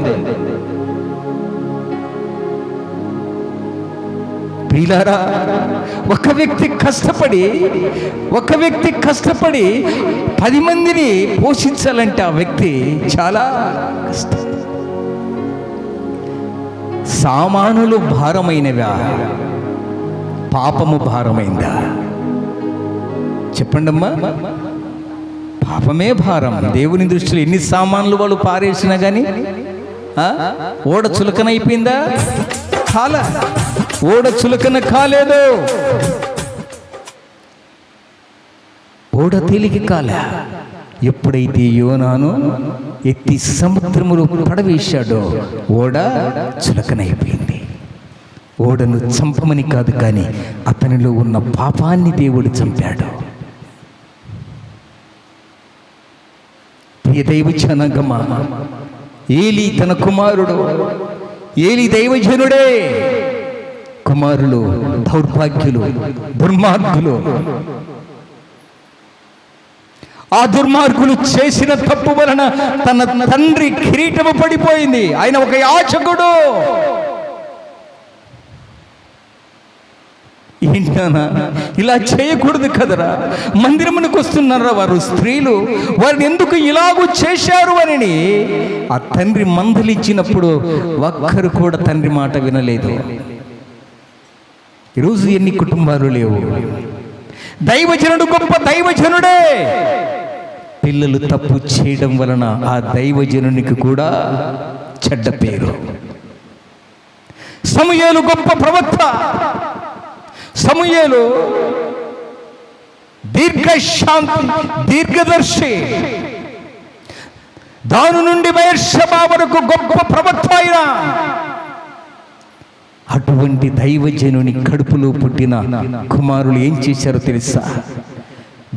ప్రియులారా, ఒక వ్యక్తి కష్టపడి 10 మందిని పోషించాలంటే ఆ వ్యక్తి చాలా కష్టం. సామానులు భారమైనవా, పాపము భారమైందా? చెప్పండమ్మా. పాపమే భారం. దేవుని దృష్టిలో ఎన్ని సామాన్లు వాళ్ళు పారేసినా కానీ ఓడ చులకనైపోయిందా? కాలా. ఓడ చులకన కాలేదు, ఓడ తేలిక కాలే. ఎప్పుడైతే యోనాను ఎత్తి సముద్రములో పడవేశాడో ఓడ చులకనైపోయింది. ఓడను చంపమని కాదు, కానీ అతనిలో ఉన్న పాపాన్ని దేవుడు చంపాడు. ప్రియ దైవ జనాంగమా, ఏలీ తన కుమారుడు, ఏలీ దైవజనుడే. కుమారులు దౌర్భాగ్యులు, దుర్మార్గులు. ఆ దుర్మార్గులు చేసిన తప్పు వలన తన తండ్రి కిరీటము పడిపోయింది. ఆయన ఒక యాజకుడు. ఏంటన్నా, ఇలా చేయకూడదు కదరా, మందిరమునకు వస్తున్నారా వారు స్త్రీలు, వారిని ఎందుకు ఇలాగూ చేశారు అని ఆ తండ్రి మందలిచ్చినప్పుడు ఒక్కరు కూడా తండ్రి మాట వినలేదు. ఈరోజు ఎన్ని కుటుంబాలు లేవు. దైవజనుడు గొప్ప దైవజనుడే, పిల్లలు తప్పు చేయడం వలన ఆ దైవజనునికి కూడా చెడ్డ పేరు. సమూయేలు గొప్ప ప్రవక్త. సమూయేలు దీర్ఘశాంతి, దీర్ఘదర్శి. దాని నుండి బెర్షెబా వరకు గొప్ప ప్రవక్త ఆయన. అటువంటి దైవజనుని కడుపులో పుట్టిన కుమారులు ఏం చేశారో తెలుసా?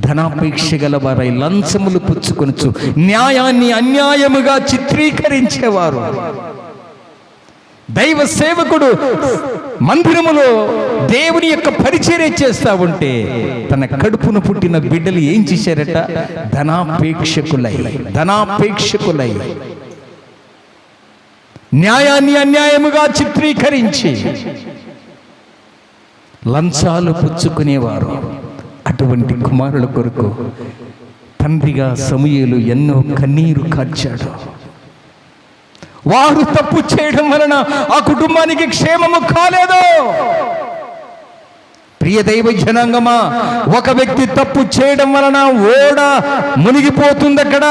ధనాపేక్ష గల వారై లంచములు పుచ్చుకొనుచు న్యాయాన్ని అన్యాయముగా చిత్రీకరించేవారు. దైవ సేవకుడు మందిరములో దేవుని యొక్క పరిచర్య చేస్తా ఉంటే తన కడుపును పుట్టిన బిడ్డలు ఏం చేశారట? ధనాపేక్షకులై న్యాయాన్ని అన్యాయముగా చిత్రీకరించి లంచాలు పుచ్చుకునేవారు. అటువంటి కుమారుల కొరకు తండ్రిగా సమూయేలు ఎన్నో కన్నీరు కార్చాడు. వారు తప్పు చేయడం వలన ఆ కుటుంబానికి క్షేమము కాలేదు. ప్రియ దైవ జనాంగమా, ఒక వ్యక్తి తప్పు చేయడం వలన ఓడ మునిగిపోతుంది. అక్కడ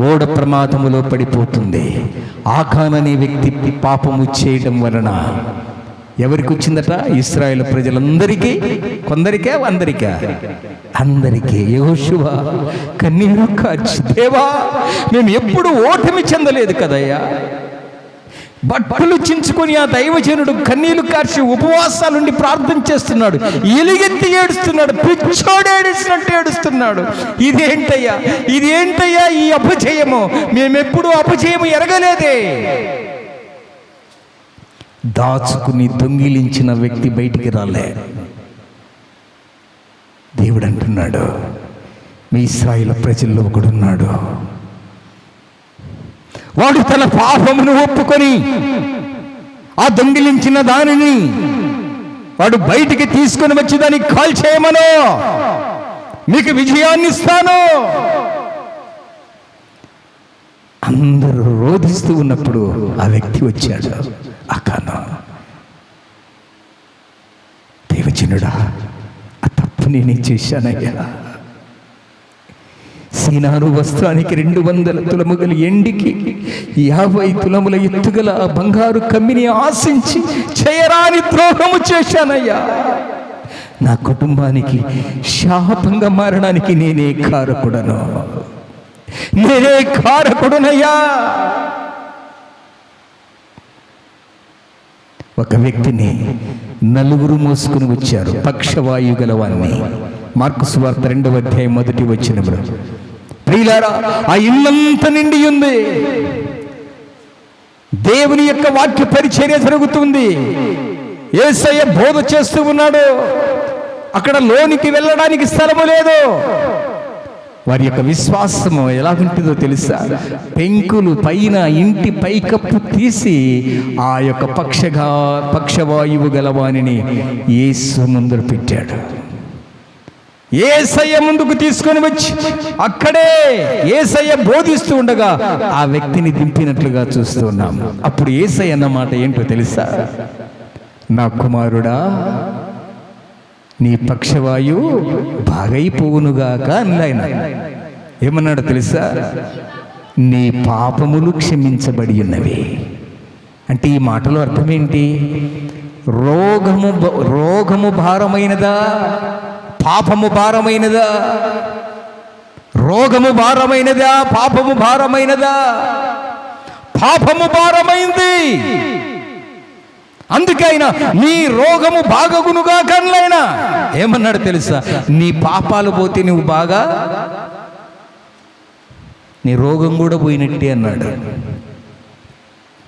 ఓడ ప్రమాదములో పడిపోతుంది. ఆకాన్ అనే వ్యక్తి పాపము చేయడం వలన ఎవరికి వచ్చిందట? ఇశ్రాయేలు ప్రజలందరికీ. కొందరికే? అందరికీ. యెహోషువ కన్నీరు కార్చి, దేవా మేము ఎప్పుడు ఓటమి చెందలేదు కదయ్యా. బట్టలు చించుకొని ఆ దైవజనుడు కన్నీళ్లు కార్చి ఉపవాసాలుండి ప్రార్థన చేస్తున్నాడు. ఎలుగెత్తి ఏడుస్తున్నాడు, పిచ్చోడు ఏడుస్తున్నట్టు ఏడుస్తున్నాడు. ఇదేంటయ్యా ఈ అపజయము? మేమెప్పుడు అపజయము ఎరగలేదే. దాచుకుని దొంగిలించిన వ్యక్తి బయటికి రాలే. దేవుడు అంటున్నాడు, మీ ఇశ్రాయేలు ప్రజల్లో ఒకడున్నాడు, వాడు తన పాపమును ఒప్పుకొని ఆ దొంగిలించిన దానిని వాడు బయటికి తీసుకొని వచ్చి దాన్ని కాల్ చేయమను, మీకు విజయాన్ని ఇస్తాను. అందరూ రోధిస్తూ ఉన్నప్పుడు ఆ వ్యక్తి వచ్చాడు. అకాను, దేవజనుడా, ఆ తప్పు నేనే చేశానయ్యా. సీనాను వస్త్రానికి 200 తులముగల ఎండికి 50 తులముల ఎత్తుగల బంగారు కమ్మిని ఆశించి చేయరాని ద్రోహము చేశానయ్యా. నా కుటుంబానికి శాపంగా మారడానికి నేనే కారకుడనయ్యా. ఒక వ్యక్తిని 4 మోసుకుని వచ్చారు, పక్షవాయు గలవాన్ని. మార్కు సువార్త 2వ అధ్యాయం 1వ వచనములో. ప్రియులారా, ఆ ఇల్లంతా నిండి ఉంది. దేవుని యొక్క వాక్య పరిచర్య జరుగుతుంది. యేసయ్య బోధ చేస్తూ ఉన్నాడు. అక్కడ లోనికి వెళ్ళడానికి స్థలము లేదు. వారి యొక్క విశ్వాసము ఎలాగుంటుందో తెలుసా? పెంకులు పైన ఇంటి పైకప్పు తీసి ఆ యొక్క పక్షవాయువు గలవానిని యేసు ముందు పెట్టాడు. యేసయ్య ముందుకు తీసుకొని వచ్చి అక్కడే యేసయ్య బోధిస్తూ ఉండగా ఆ వ్యక్తిని దింపినట్లుగా చూస్తూ ఉన్నాం. అప్పుడు యేసయ్య అన్నమాట ఏంటో తెలుసా? నా కుమారుడా, నీ పక్షవాయువు బాగైపోవునుగాక అన్నాయన. ఏమన్నాడు తెలుసా? నీ పాపములు క్షమించబడి ఉన్నవి. అంటే ఈ మాటలో అర్థం ఏంటి? రోగము భారమైనదా, పాపము భారమైనదా? రోగము భారమైనదా, పాపము భారమైనదా? పాపము భారమైంది. అందుకే ఆయన నీ రోగము బాగగునుగా కన్లైనా ఏమన్నాడు తెలుసా? నీ పాపాలు పోతే నువ్వు బాగా, నీ రోగం కూడా పోయినట్టే అన్నాడు.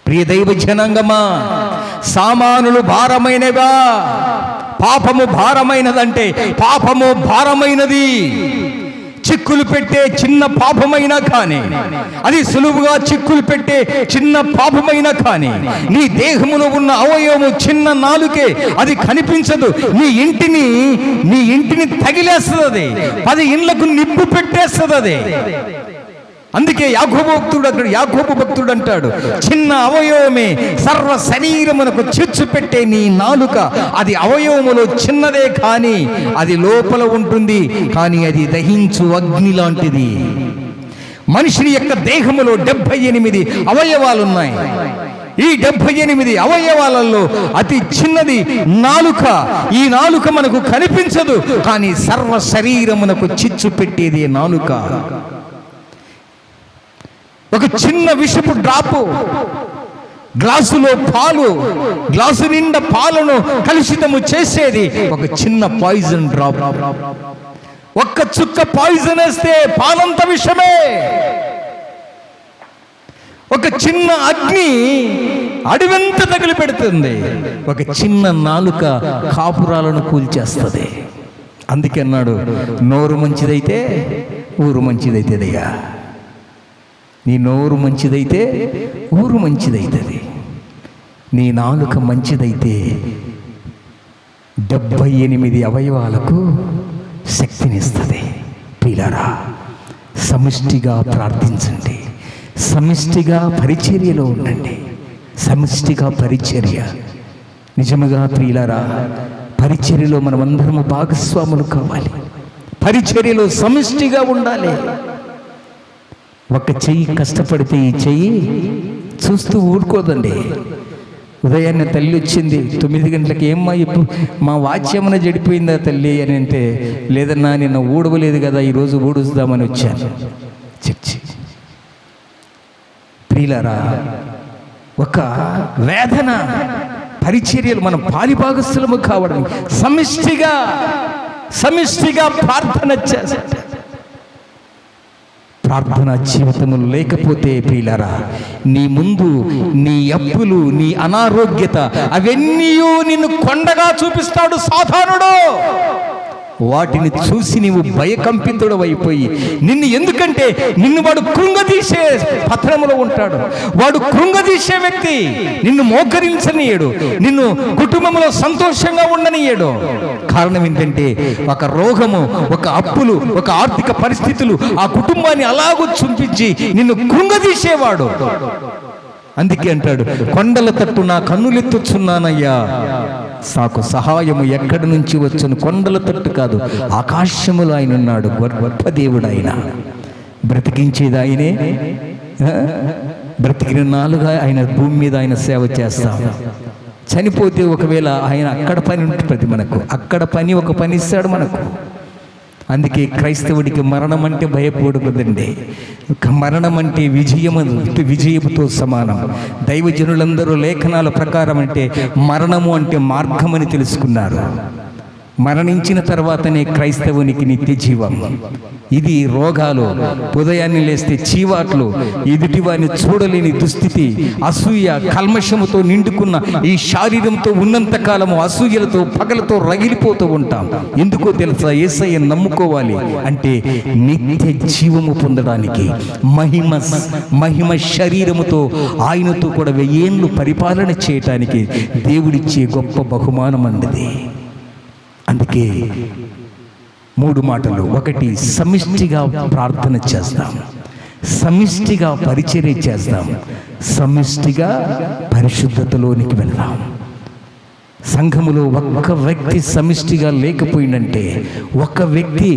ప్రియ దైవ జనాంగమా, సామానులు భారమైనవా, పాపము భారమైనదంటే పాపము భారమైనది. చిక్కులు పెట్టే చిన్న పాపమైనా కానీ, అది సులువుగా చిక్కులు పెట్టే చిన్న పాపమైనా కానీ, నీ దేహములో ఉన్న అవయవము చిన్న నాలుకే, అది కనిపించదు. నీ ఇంటిని తగిలేస్తుంది, 10 ఇండ్లకు నిప్పు పెట్టేస్తుంది అది. అందుకే యాకోబు భక్తుడు అంటాడు, చిన్న అవయవమే సర్వ శరీరమునకు చిచ్చు పెట్టే నీ నాలుక, అది అవయవములో చిన్నదే కానీ అది లోపల ఉంటుంది, కానీ అది దహించు అగ్ని లాంటిది. మనిషిని యొక్క దేహములో 78 అవయవాలు ఉన్నాయి. ఈ 78 అవయవాలలో అతి చిన్నది నాలుక. ఈ నాలుక మనకు కనిపించదు, కానీ సర్వ శరీరమునకు చిచ్చు పెట్టేది నాలుక. ఒక చిన్న విషపు డ్రాపు, గ్లాసులో పాలు, గ్లాసు నిండా పాలను కలుషితము చేసేది ఒక చిన్న పాయిజన్ డ్రాప్. ఒక్క చుక్క పాయిజన్ వేస్తే పాలంత విషమే. ఒక చిన్న అగ్ని అడవంత తగిలి పెడుతుంది. ఒక చిన్న నాలుక కాపురాలను కూల్చేస్తుంది. అందుకే అన్నాడు, నోరు మంచిదైతే ఊరు మంచిదైతేదయ్యా. నీ నోరు మంచిదైతే ఊరు మంచిదైతుంది. నీ నాలుక మంచిదైతే 78 అవయవాలకు శక్తినిస్తుంది. ప్రియులారా, సమిష్టిగా ప్రార్థించండి, సమిష్టిగా పరిచర్యలో ఉండండి. సమిష్టిగా పరిచర్య నిజముగా ప్రియులారా, పరిచర్యలో మనమందరము భాగస్వాములు కావాలి. పరిచర్యలో సమిష్టిగా ఉండాలి. ఒక చెయ్యి కష్టపడితే ఈ చెయ్యి చూస్తూ ఊరుకోదండి. ఉదయాన్నే తల్లి వచ్చింది 9 గంటలకి, ఏమ్మా ఇప్పుడు మా వాచ్యమన జడిపోయిందా తల్లి అని అంటే, లేదన్నా నిన్న ఊడవలేదు కదా, ఈరోజు ఊడుస్తామని వచ్చాను. చర్చి ప్రియులారా, ఒక వేదన పరిచర్యలు మనం పాలిభాగస్థులము కావడం, సమిష్టిగా ప్రార్థన చేస్తాం. ప్రార్థనా జీవితము లేకపోతే ప్రియులారా, నీ ముందు నీ అప్పులు, నీ అనారోగ్యత అవన్నీ నిన్ను కొండగా చూపిస్తాడు సాతానుడు. వాటిని చూసి నీవు భయకంపితుడు అయిపోయి ఎందుకంటే నిన్ను వాడు కృంగదీసే పత్రములో ఉంటాడు. వాడు కృంగదీసే వ్యక్తి. నిన్ను మోకరించనీయడు, నిన్ను కుటుంబంలో సంతోషంగా ఉండనీయడు. కారణం ఏంటంటే ఒక రోగము, ఒక అప్పులు, ఒక ఆర్థిక పరిస్థితులు ఆ కుటుంబాన్ని అలాగూ చూపించి నిన్ను కృంగదీసేవాడు. అందుకే అంటాడు, కొండల తట్టు నా కన్నులెత్తుచున్నానయ్యా, నాకు సహాయము ఎక్కడి నుంచి వచ్చును? కొండల తట్టు కాదు, ఆకాశములో ఆయన ఉన్నాడు. గొప్ప దేవుడు ఆయన. బ్రతికించేది ఆయనే. బ్రతికిన నాలుగా ఆయన భూమి మీద ఆయన సేవ చేస్తాం. చనిపోతే ఒకవేళ ఆయన అక్కడ పని ఉంటుంది మనకు, అక్కడ పని ఒక పని ఇస్తాడు మనకు. అందుకే క్రైస్తవుడికి మరణం అంటే భయపడకూడదండి. మరణం అంటే విజయముతో సమానం. దైవజనులందరూ లేఖనాల ప్రకారం అంటే మరణము అంటే మార్గమని తెలుసుకున్నారు. మరణించిన తర్వాతనే క్రైస్తవునికి నిత్య జీవం. ఇది రోగాలు, ఉదయాన్నే లేస్తే చీవాట్లు, ఎదుటివారిని చూడలేని దుస్థితి, అసూయ, కల్మషముతో నిండుకున్న ఈ శరీరంతో ఉన్నంత కాలము అసూయలతో పగలతో రగిలిపోతూ ఉంటాం. ఎందుకో తెలుసా? యేసయ్యను నమ్ముకోవాలి అంటే నిత్య జీవము పొందడానికి, మహిమ శరీరముతో ఆయనతో కూడా 1000 ఏళ్ళు పరిపాలన చేయటానికి దేవుడిచ్చే గొప్ప బహుమానం అన్నది. అందుకే 3 మాటలు. 1, సమిష్టిగా ప్రార్థన చేస్తాం, సమిష్టిగా పరిచర్య చేస్తాం, సమిష్టిగా పరిశుద్ధతలోనికి వెళ్దాం. సంఘములో ఒక్క వ్యక్తి సమిష్టిగా లేకపోయిందంటే, ఒక వ్యక్తి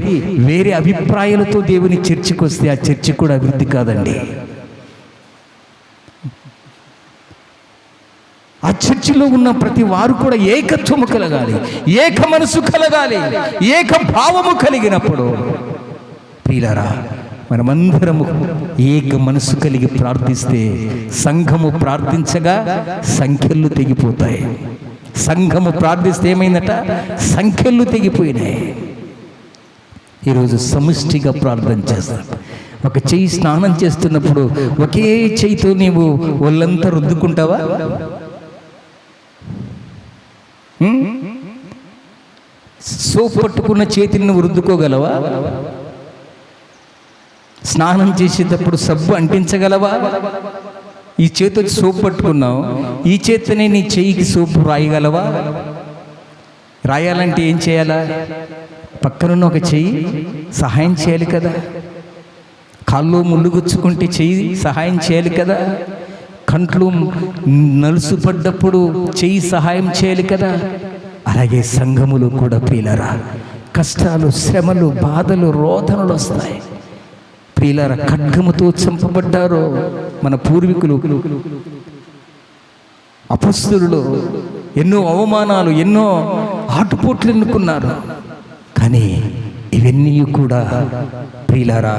వేరే అభిప్రాయాలతో దేవుని చర్చికి వస్తే ఆ చర్చి కూడా అభివృద్ధి కాదండి. ఆ చర్చిలో ఉన్న ప్రతి వారు కూడా ఏకత్వము కలగాలి, ఏక మనసు కలగాలి, ఏక భావము కలిగినప్పుడు ప్రియులారా మనమందరము ఏక మనసు కలిగి ప్రార్థిస్తే సంఘము ప్రార్థించగా సంఖ్యలు తెగిపోతాయి. సంఘము ప్రార్థిస్తే ఏమైందట? సంఖ్యలు తెగిపోయినాయి. ఈరోజు సమిష్టిగా ప్రార్థన చేస్తాం. ఒక చెయ్యి స్నానం చేస్తున్నప్పుడు ఒకే చెయ్యితో నీవు ఒళ్ళంతా రుద్దుకుంటావా? సోప్ పట్టుకున్న చేతిని నువ్వు రుద్దుకోగలవా? స్నానం చేసేటప్పుడు సబ్బు అంటించగలవా? ఈ చేతితో సోపు పట్టుకున్నావు, ఈ చేతినే నీ చెయ్యికి సోపు రాయగలవా? రాయాలంటే ఏం చేయాలా? పక్కనున్న ఒక చెయ్యి సహాయం చేయాలి కదా. కాళ్ళు ముళ్ళు గుచ్చుకుంటే చెయ్యి సహాయం చేయాలి కదా. కంట్లు నలుసు పడ్డప్పుడు చెయ్యి సహాయం చేయాలి కదా. అలాగే సంఘములు కూడా ప్రియులారా కష్టాలు, శ్రమలు, బాధలు, రోదనలు వస్తాయి. ప్రియులారా ఖడ్గముతో చంపబడ్డారు మన పూర్వీకులు, అపొస్తలులు. ఎన్నో అవమానాలు, ఎన్నో ఆటుపోట్లు ఎన్నుకున్నారు. కానీ ఇవన్నీ కూడా ప్రియులారా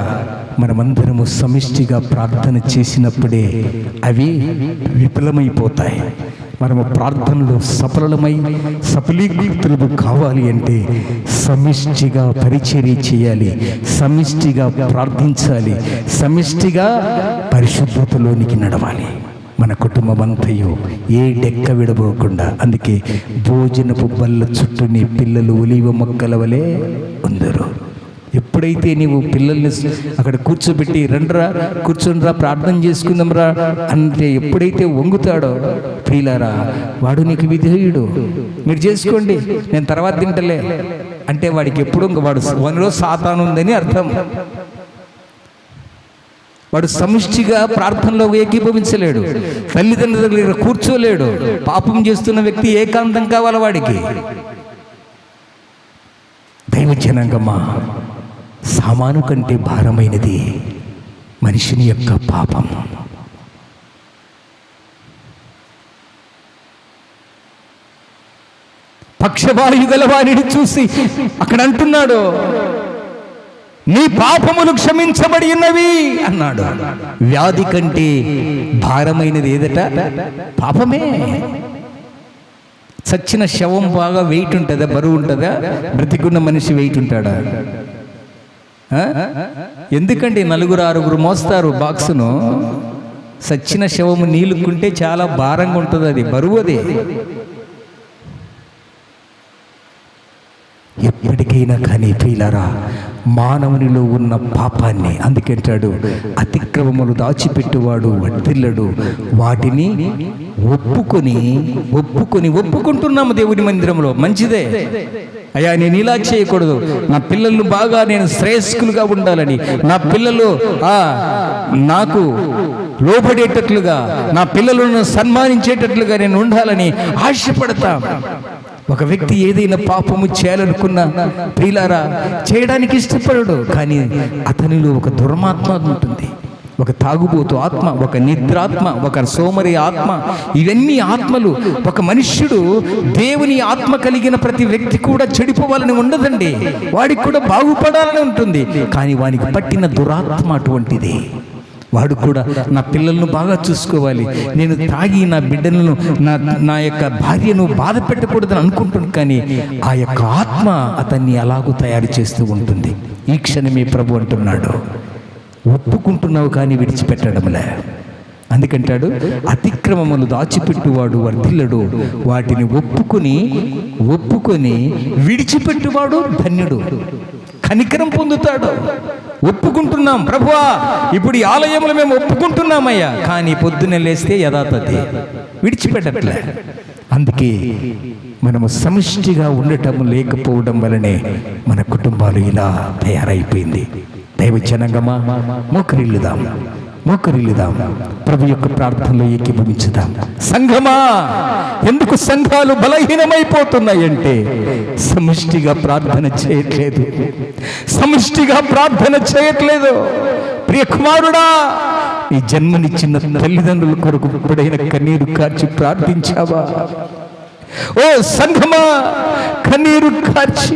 మనమందరము సమిష్టిగా ప్రార్థన చేసినప్పుడే అవి విఫలమైపోతాయి. మనము ప్రార్థనలో సఫలీకృతులు కావాలి అంటే సమిష్టిగా పరిచర్య చేయాలి, సమిష్టిగా ప్రార్థించాలి, సమిష్టిగా పరిశుద్ధతలోనికి నడవాలి. మన కుటుంబం అంతయు ఏ డెక్క విడబోకుండా. అందుకే భోజనపు బల్ల చుట్టూ నీ పిల్లలు ఒలీవ మొక్కల వలె ఉందరు. ఎప్పుడైతే నీవు పిల్లల్ని అక్కడ కూర్చోబెట్టి రండ్రా, కూర్చోండ్రా, ప్రార్థన చేసుకుందాంరా అంటే ఎప్పుడైతే వంగుతాడో ప్రియులారా వాడు నీకు విధేయుడు. మీరు చేసుకోండి, నేను తర్వాత తింటలే అంటే వాడికి ఎప్పుడు వాడు వనిలో సాతాను ఉందని అర్థం. వాడు సమిష్టిగా ప్రార్థనలో ఏకీభవించలేడు, తల్లిదండ్రుల దగ్గర కూర్చోలేడు. పాపం చేస్తున్న వ్యక్తి ఏకాంతం కావాలి వాడికి. దైవజనాంగమా, సామాను కంటే భారమైనది మనిషిని యొక్క పాపం. పక్షవాయు గల వారిని చూసి అక్కడ అంటున్నాడు, నీ పాపములు క్షమించబడి ఉన్నవి అన్నాడు. వ్యాధి కంటే భారమైనది ఏదట? పాపమే. చచ్చిన శవం బాగా వెయిట్ ఉంటుందా, బరువు ఉంటుందా? బ్రతికున్న మనిషి వెయిట్ ఉంటాడా? ఎందుకంటే 4-6 మోస్తారు బాక్సును. చచ్చిన శవము నీలుకుంటే చాలా భారంగా ఉంటుంది, అది బరువు. అది ఎప్పటికైనా కానీ ప్రియులారా మానవునిలో ఉన్న పాపాన్ని, అందుకంటాడు అతిక్రమములు దాచిపెట్టువాడు వర్ధిల్లడు, వాటిని ఒప్పుకుంటున్నాము దేవుని మందిరంలో. మంచిదే అయ్యా, నేను ఇలా చేయకూడదు, నా పిల్లలు బాగా నేను శ్రేయస్కులుగా ఉండాలని, నా పిల్లలు నాకు లోబడేటట్లుగా, నా పిల్లలను సన్మానించేటట్లుగా నేను ఉండాలని ఆశపడతా. ఒక వ్యక్తి ఏదైనా పాపము చేయాలనుకున్నా ప్రియులారా చేయడానికి ఇష్టపడడు. కానీ అతనిలో ఒక దుర్మాత్మ ఉంటుంది, ఒక తాగుబోతు ఆత్మ, ఒక నిద్రాత్మ, ఒక సోమరి ఆత్మ. ఇవన్నీ ఆత్మలు. ఒక మనుష్యుడు దేవుని ఆత్మ కలిగిన ప్రతి వ్యక్తి కూడా చెడిపోవాలని ఉండదండి, వాడికి కూడా బాగుపడాలని ఉంటుంది. కానీ వానికి పట్టిన దురాత్మ అటువంటిది. వాడు కూడా నా పిల్లలను బాగా చూసుకోవాలి, నేను తాగి నా బిడ్డలను, నా యొక్క భార్యను బాధ పెట్టకూడదని అనుకుంటుంది. కానీ ఆ యొక్క ఆత్మ అతన్ని అలాగూ తయారు చేస్తూ ఉంటుంది. ఈ క్షణమే ప్రభు అంటున్నాడు, ఒప్పుకుంటున్నావు కానీ విడిచిపెట్టడంలే. అందుకంటాడు అతిక్రమములు దాచిపెట్టువాడు వర్ధిల్లడు, వాటిని ఒప్పుకొని విడిచిపెట్టువాడు ధన్యుడు, కనికరం పొందుతాడు. ఒప్పుకుంటున్నాం ప్రభువా, ఇప్పుడు ఈ ఆలయంలో మేము ఒప్పుకుంటున్నామయ్యా, కానీ పొద్దున్నే లేస్తే యథాతథి విడిచిపెట్టట్లే. అందుకే మనము సమిష్టిగా ఉండటం లేకపోవడం వలనే మన కుటుంబాలు ఇలా తయారైపోయింది. దైవజనంగమా, మోకరిల్లుదాం, ప్రభు యొక్క ప్రార్థనలో ఏకీభవించుదాం. సంఘమా, ఎందుకు సంఘాలు బలహీనమైపోతున్నాయంటే సమిష్టిగా ప్రార్థన చేయట్లేదు. ప్రియ కుమారుడా, నీ జన్మనిచ్చిన తల్లిదండ్రుల కొరకు ఎప్పుడైనా కన్నీరు కార్చి ప్రార్థించావా? ఓ సంఘమా, కన్నీరు కార్చి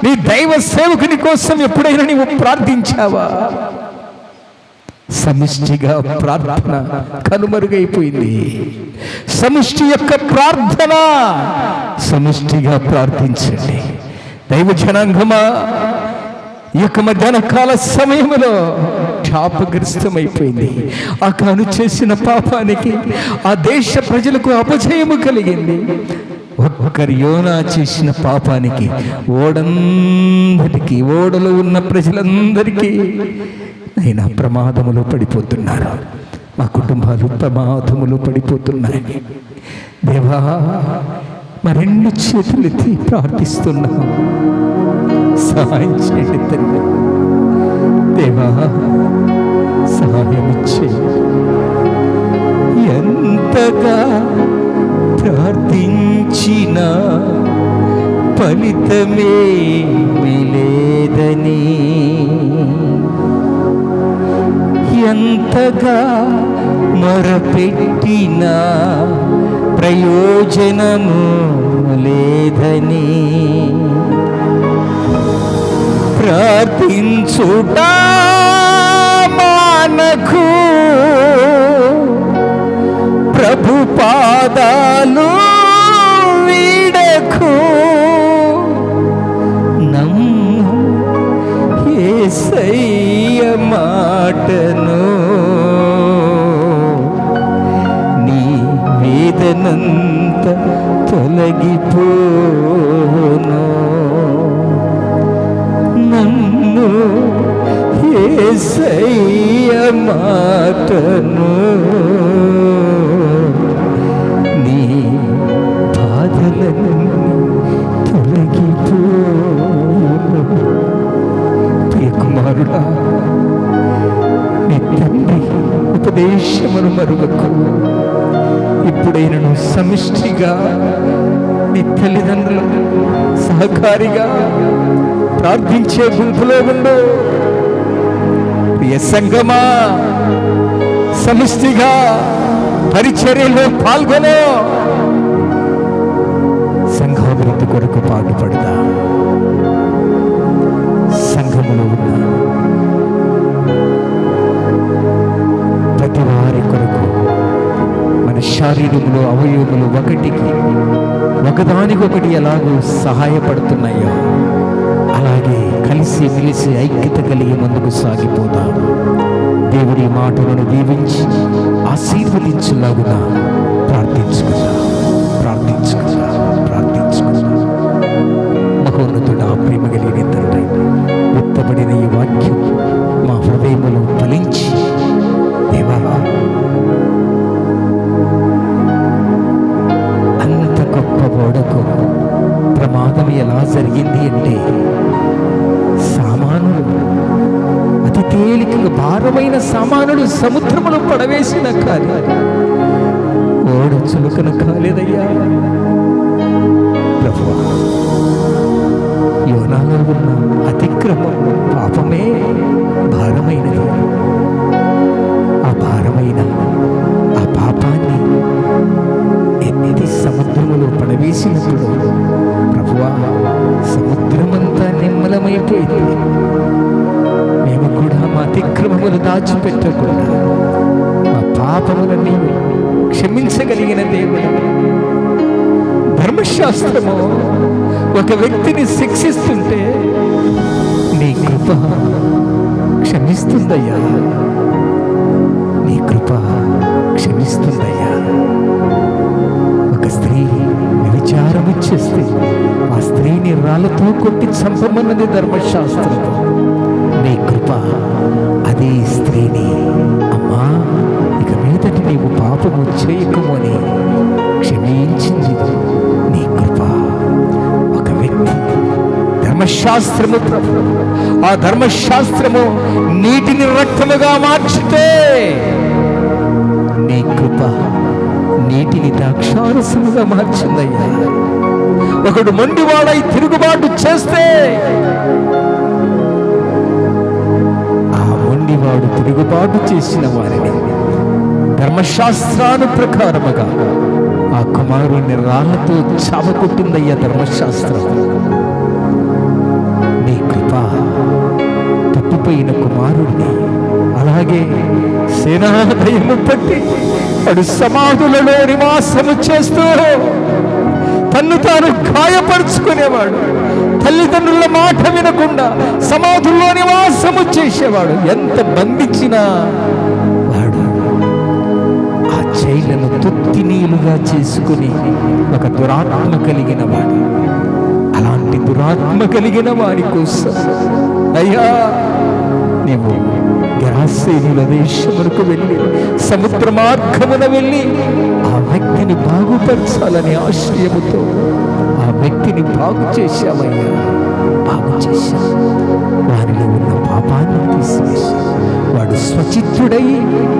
నీ దైవ సేవకుని కోసం ఎప్పుడైనా నీవు ప్రార్థించావా? సమిష్టిగా ప్రార్థన కనుమరుగైపోయింది. సమిష్టి యొక్క ప్రార్థన, సమిష్టిగా ప్రార్థించండి. దైవ జనాంగమా, ఈ యొక్క మధ్యాహ్న కాల సమయంలో శాపగ్రస్తమైపోయింది. అకాను చేసిన పాపానికి ఆ దేశ ప్రజలకు అపజయము కలిగింది. ఒక్కరి యోనా చేసిన పాపానికి ఓడందరికీ, ఓడలో ఉన్న ప్రజలందరికీ అయినా ప్రమాదములో పడిపోతున్నారు. మా కుటుంబాలు ప్రమాదములో పడిపోతున్నాయి. దేవా, మా రెండు చేతులెత్తి ప్రార్థిస్తున్నాం, సహాయం చేయండి తండ్రి. దేవా, సహాయం చేయండి. ఎంతగా ప్రార్థించినా ఫలితమే లేదని, ఎంతగా మొరపెట్టినా ప్రయోజనము లేదని, ప్రార్థించుట మానకు, ప్రభు పాదాలు వీడకు, నమ్ము యేసయ్య మాటను, నీ వేదనంత తొలగిపోను. నన్ను యేసయ్య మాటను, నీ బాధలను తొలగిపోను. ప్రియ కుమారుడా, నీ తండ్రి ఉపదేశమును మరువకు. ఇప్పుడైనను సమిష్టిగా నీ తల్లిదండ్రులు సహకారిగా ప్రార్థించే గుంపులో ఉండు. ప్రియ సంగమా, సమిష్టిగా పరిచర్యలో పాల్గొను. సంఘాభివృద్ధి కొరకు పాటుపడతా. సంఘములో ఉన్న ప్రతి వారి కొరకు మన శరీరములో అవయవములు ఒకదానికొకటి ఎలాగో సహాయపడుతున్నాయో అలాగే కలిసి మెలిసి ఐక్యత కలిగి ముందుకు సాగిపోతాం. దేవుడి మాటలను దీవించి ఆశీర్వదించులాగున ప్రార్థించుకుందాం. మహోన్నతుడా, ప్రేమ కలిగిన తండ్రి, ఉత్తబడిన ఈ వాక్యం మా హృదయములో ఫలించి దేవా, అంత గొప్ప ఓడకు ప్రమాదం ఎలా జరిగింది అంటే, అతి తేలికగా భారమైన సామానుడు సముద్రములో పడవేసిన కానీ ఓడ చులకన కాలేదయ్యా. ప్రభువా, యోనాలో ఉన్న అతిక్రమం పాపమే భారమైనది. ఆ భారమైన ఆ పాపాన్ని ఎన్ని సముద్రములో పడవేసినప్పుడు ప్రభువా, సముద్రమంతా నిమ్మలమైపోయింది. మేము కూడా మా అతిక్రమములు దాచిపెట్టకుండా మా పాపములని క్షమించగలిగిన దేవుడు. ధర్మశాస్త్రము ఒక వ్యక్తిని శిక్షిస్తుంటే నీ కృప క్షమిస్తుందయ్యా, నీ కృప క్షమిస్తుందయ్యా. ఒక స్త్రీ వ్యభిచారం ఇచ్చేస్తే ఆ స్త్రీని రాళ్ళతో కొట్టి చంపమన్నది ధర్మశాస్త్రం. నీ కృప అదే స్త్రీని, అమ్మా ఇక మీదటి నీవు పాపము చేయకము అని క్షమించింది నీ కృప. ఒక వ్యక్తి ధర్మశాస్త్రము, ఆ ధర్మశాస్త్రము నీటిని రక్తముగా మార్చితే నీ కృప నీటిని ద్రాక్షారసముగా మార్చిందయ్యా. ఒకడు మొండివాడై తిరుగుబాటు చేస్తే ఆ మొండివాడు తిరుగుబాటు చేసిన వారిని ధర్మశాస్త్రానుప్రకారముగా ఆ కుమారుని రాళ్లతో చావకొట్టిందయ్యా ధర్మశాస్త్రం. నీ కృప తప్పిపోయిన కుమారుణ్ణి అలాగే సేనాదయము పట్టి వాడు సమాధులలో నివాసము చేస్తూ తన్ను తాను గాయపరుచుకునేవాడు. తల్లిదండ్రుల మాట వినకుండా సమాధుల్లో నివాసము చేసేవాడు. ఎంత బంధించినా వాడు ఆ చైలను తొత్తినీలుగా చేసుకుని ఒక దురాత్మ కలిగిన వాడు. అలాంటి దురాత్మ కలిగిన వారి కోసం అయ్యా నీవు గెరాసేనుల దేశమునకు వెళ్ళి సముద్ర మార్గమున వెళ్ళి ఆ వ్యక్తిని బాగుపరచాలని ఆశ్రయముతో ఆ వ్యక్తిని బాగు చేశావయ్యా. బాగు చేశావు. వారిలో ఉన్న పాపాన్ని తీసివేసి వాడు స్వచిత్తుడై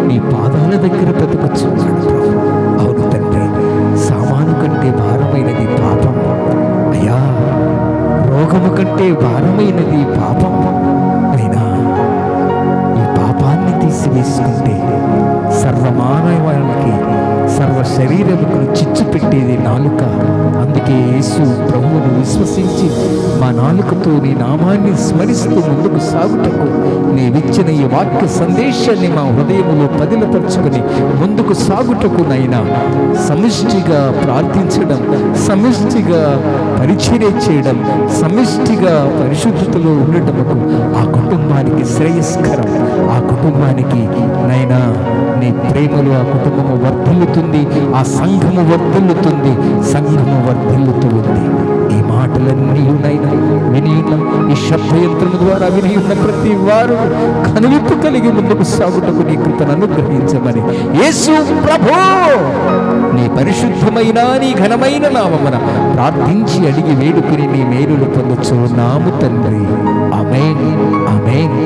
నీ పాదాల దగ్గర బ్రతుకుచున్నాడు. అవును తండ్రి, సామాను కంటే భారమైనది పాపం అయ్యా. రోగము కంటే భారమైనది పాపం. అయినా ఈ పాపాన్ని తీసివేసుకుంటే సర్వమానవానికి సర్వ శరీరముకు చిచ్చు పెట్టేది నాలుక. అందుకే యేసు ప్రభువును విశ్వసించి మా నాలుకతో నీ నామాన్ని స్మరిస్తూ ముందుకు సాగుటకు నీవిచ్చిన ఈ వాక్య సందేశాన్ని మా హృదయములో పదిలపరుచుకుని ముందుకు సాగుటకు నైనా సమిష్టిగా ప్రార్థించడం, సమిష్టిగా పరిచర్య చేయడం, సమిష్టిగా పరిశుద్ధతలో ఉండటముకు ఆ కుటుంబానికి శ్రేయస్కరం. ఆ కుటుంబానికి నైనా నీ ప్రేమలో ఆ కుటుంబము వర్ధిల్లుతుంది, ఆ సంఘము వర్ధిల్లుతుంది, సంఘము వర్ధిల్లుతూ ఉంది. ఈ మాటలన్నీ నైనా వినియున్న ఈ శబ్దయంత్రం ద్వారా వినియున్న ప్రతి వారు కనువిప్పు కలిగి ముందుకు సాగుటకు నీ కృపను అనుగ్రహించమని యేసు ప్రభు నీ పరిశుద్ధమైన నీ ఘనమైన నామమున ప్రార్థించి అడిగి వేడుకుని నీ మేలులు పొందుచున్నాము తండ్రి. ఆమేన్, ఆమేన్.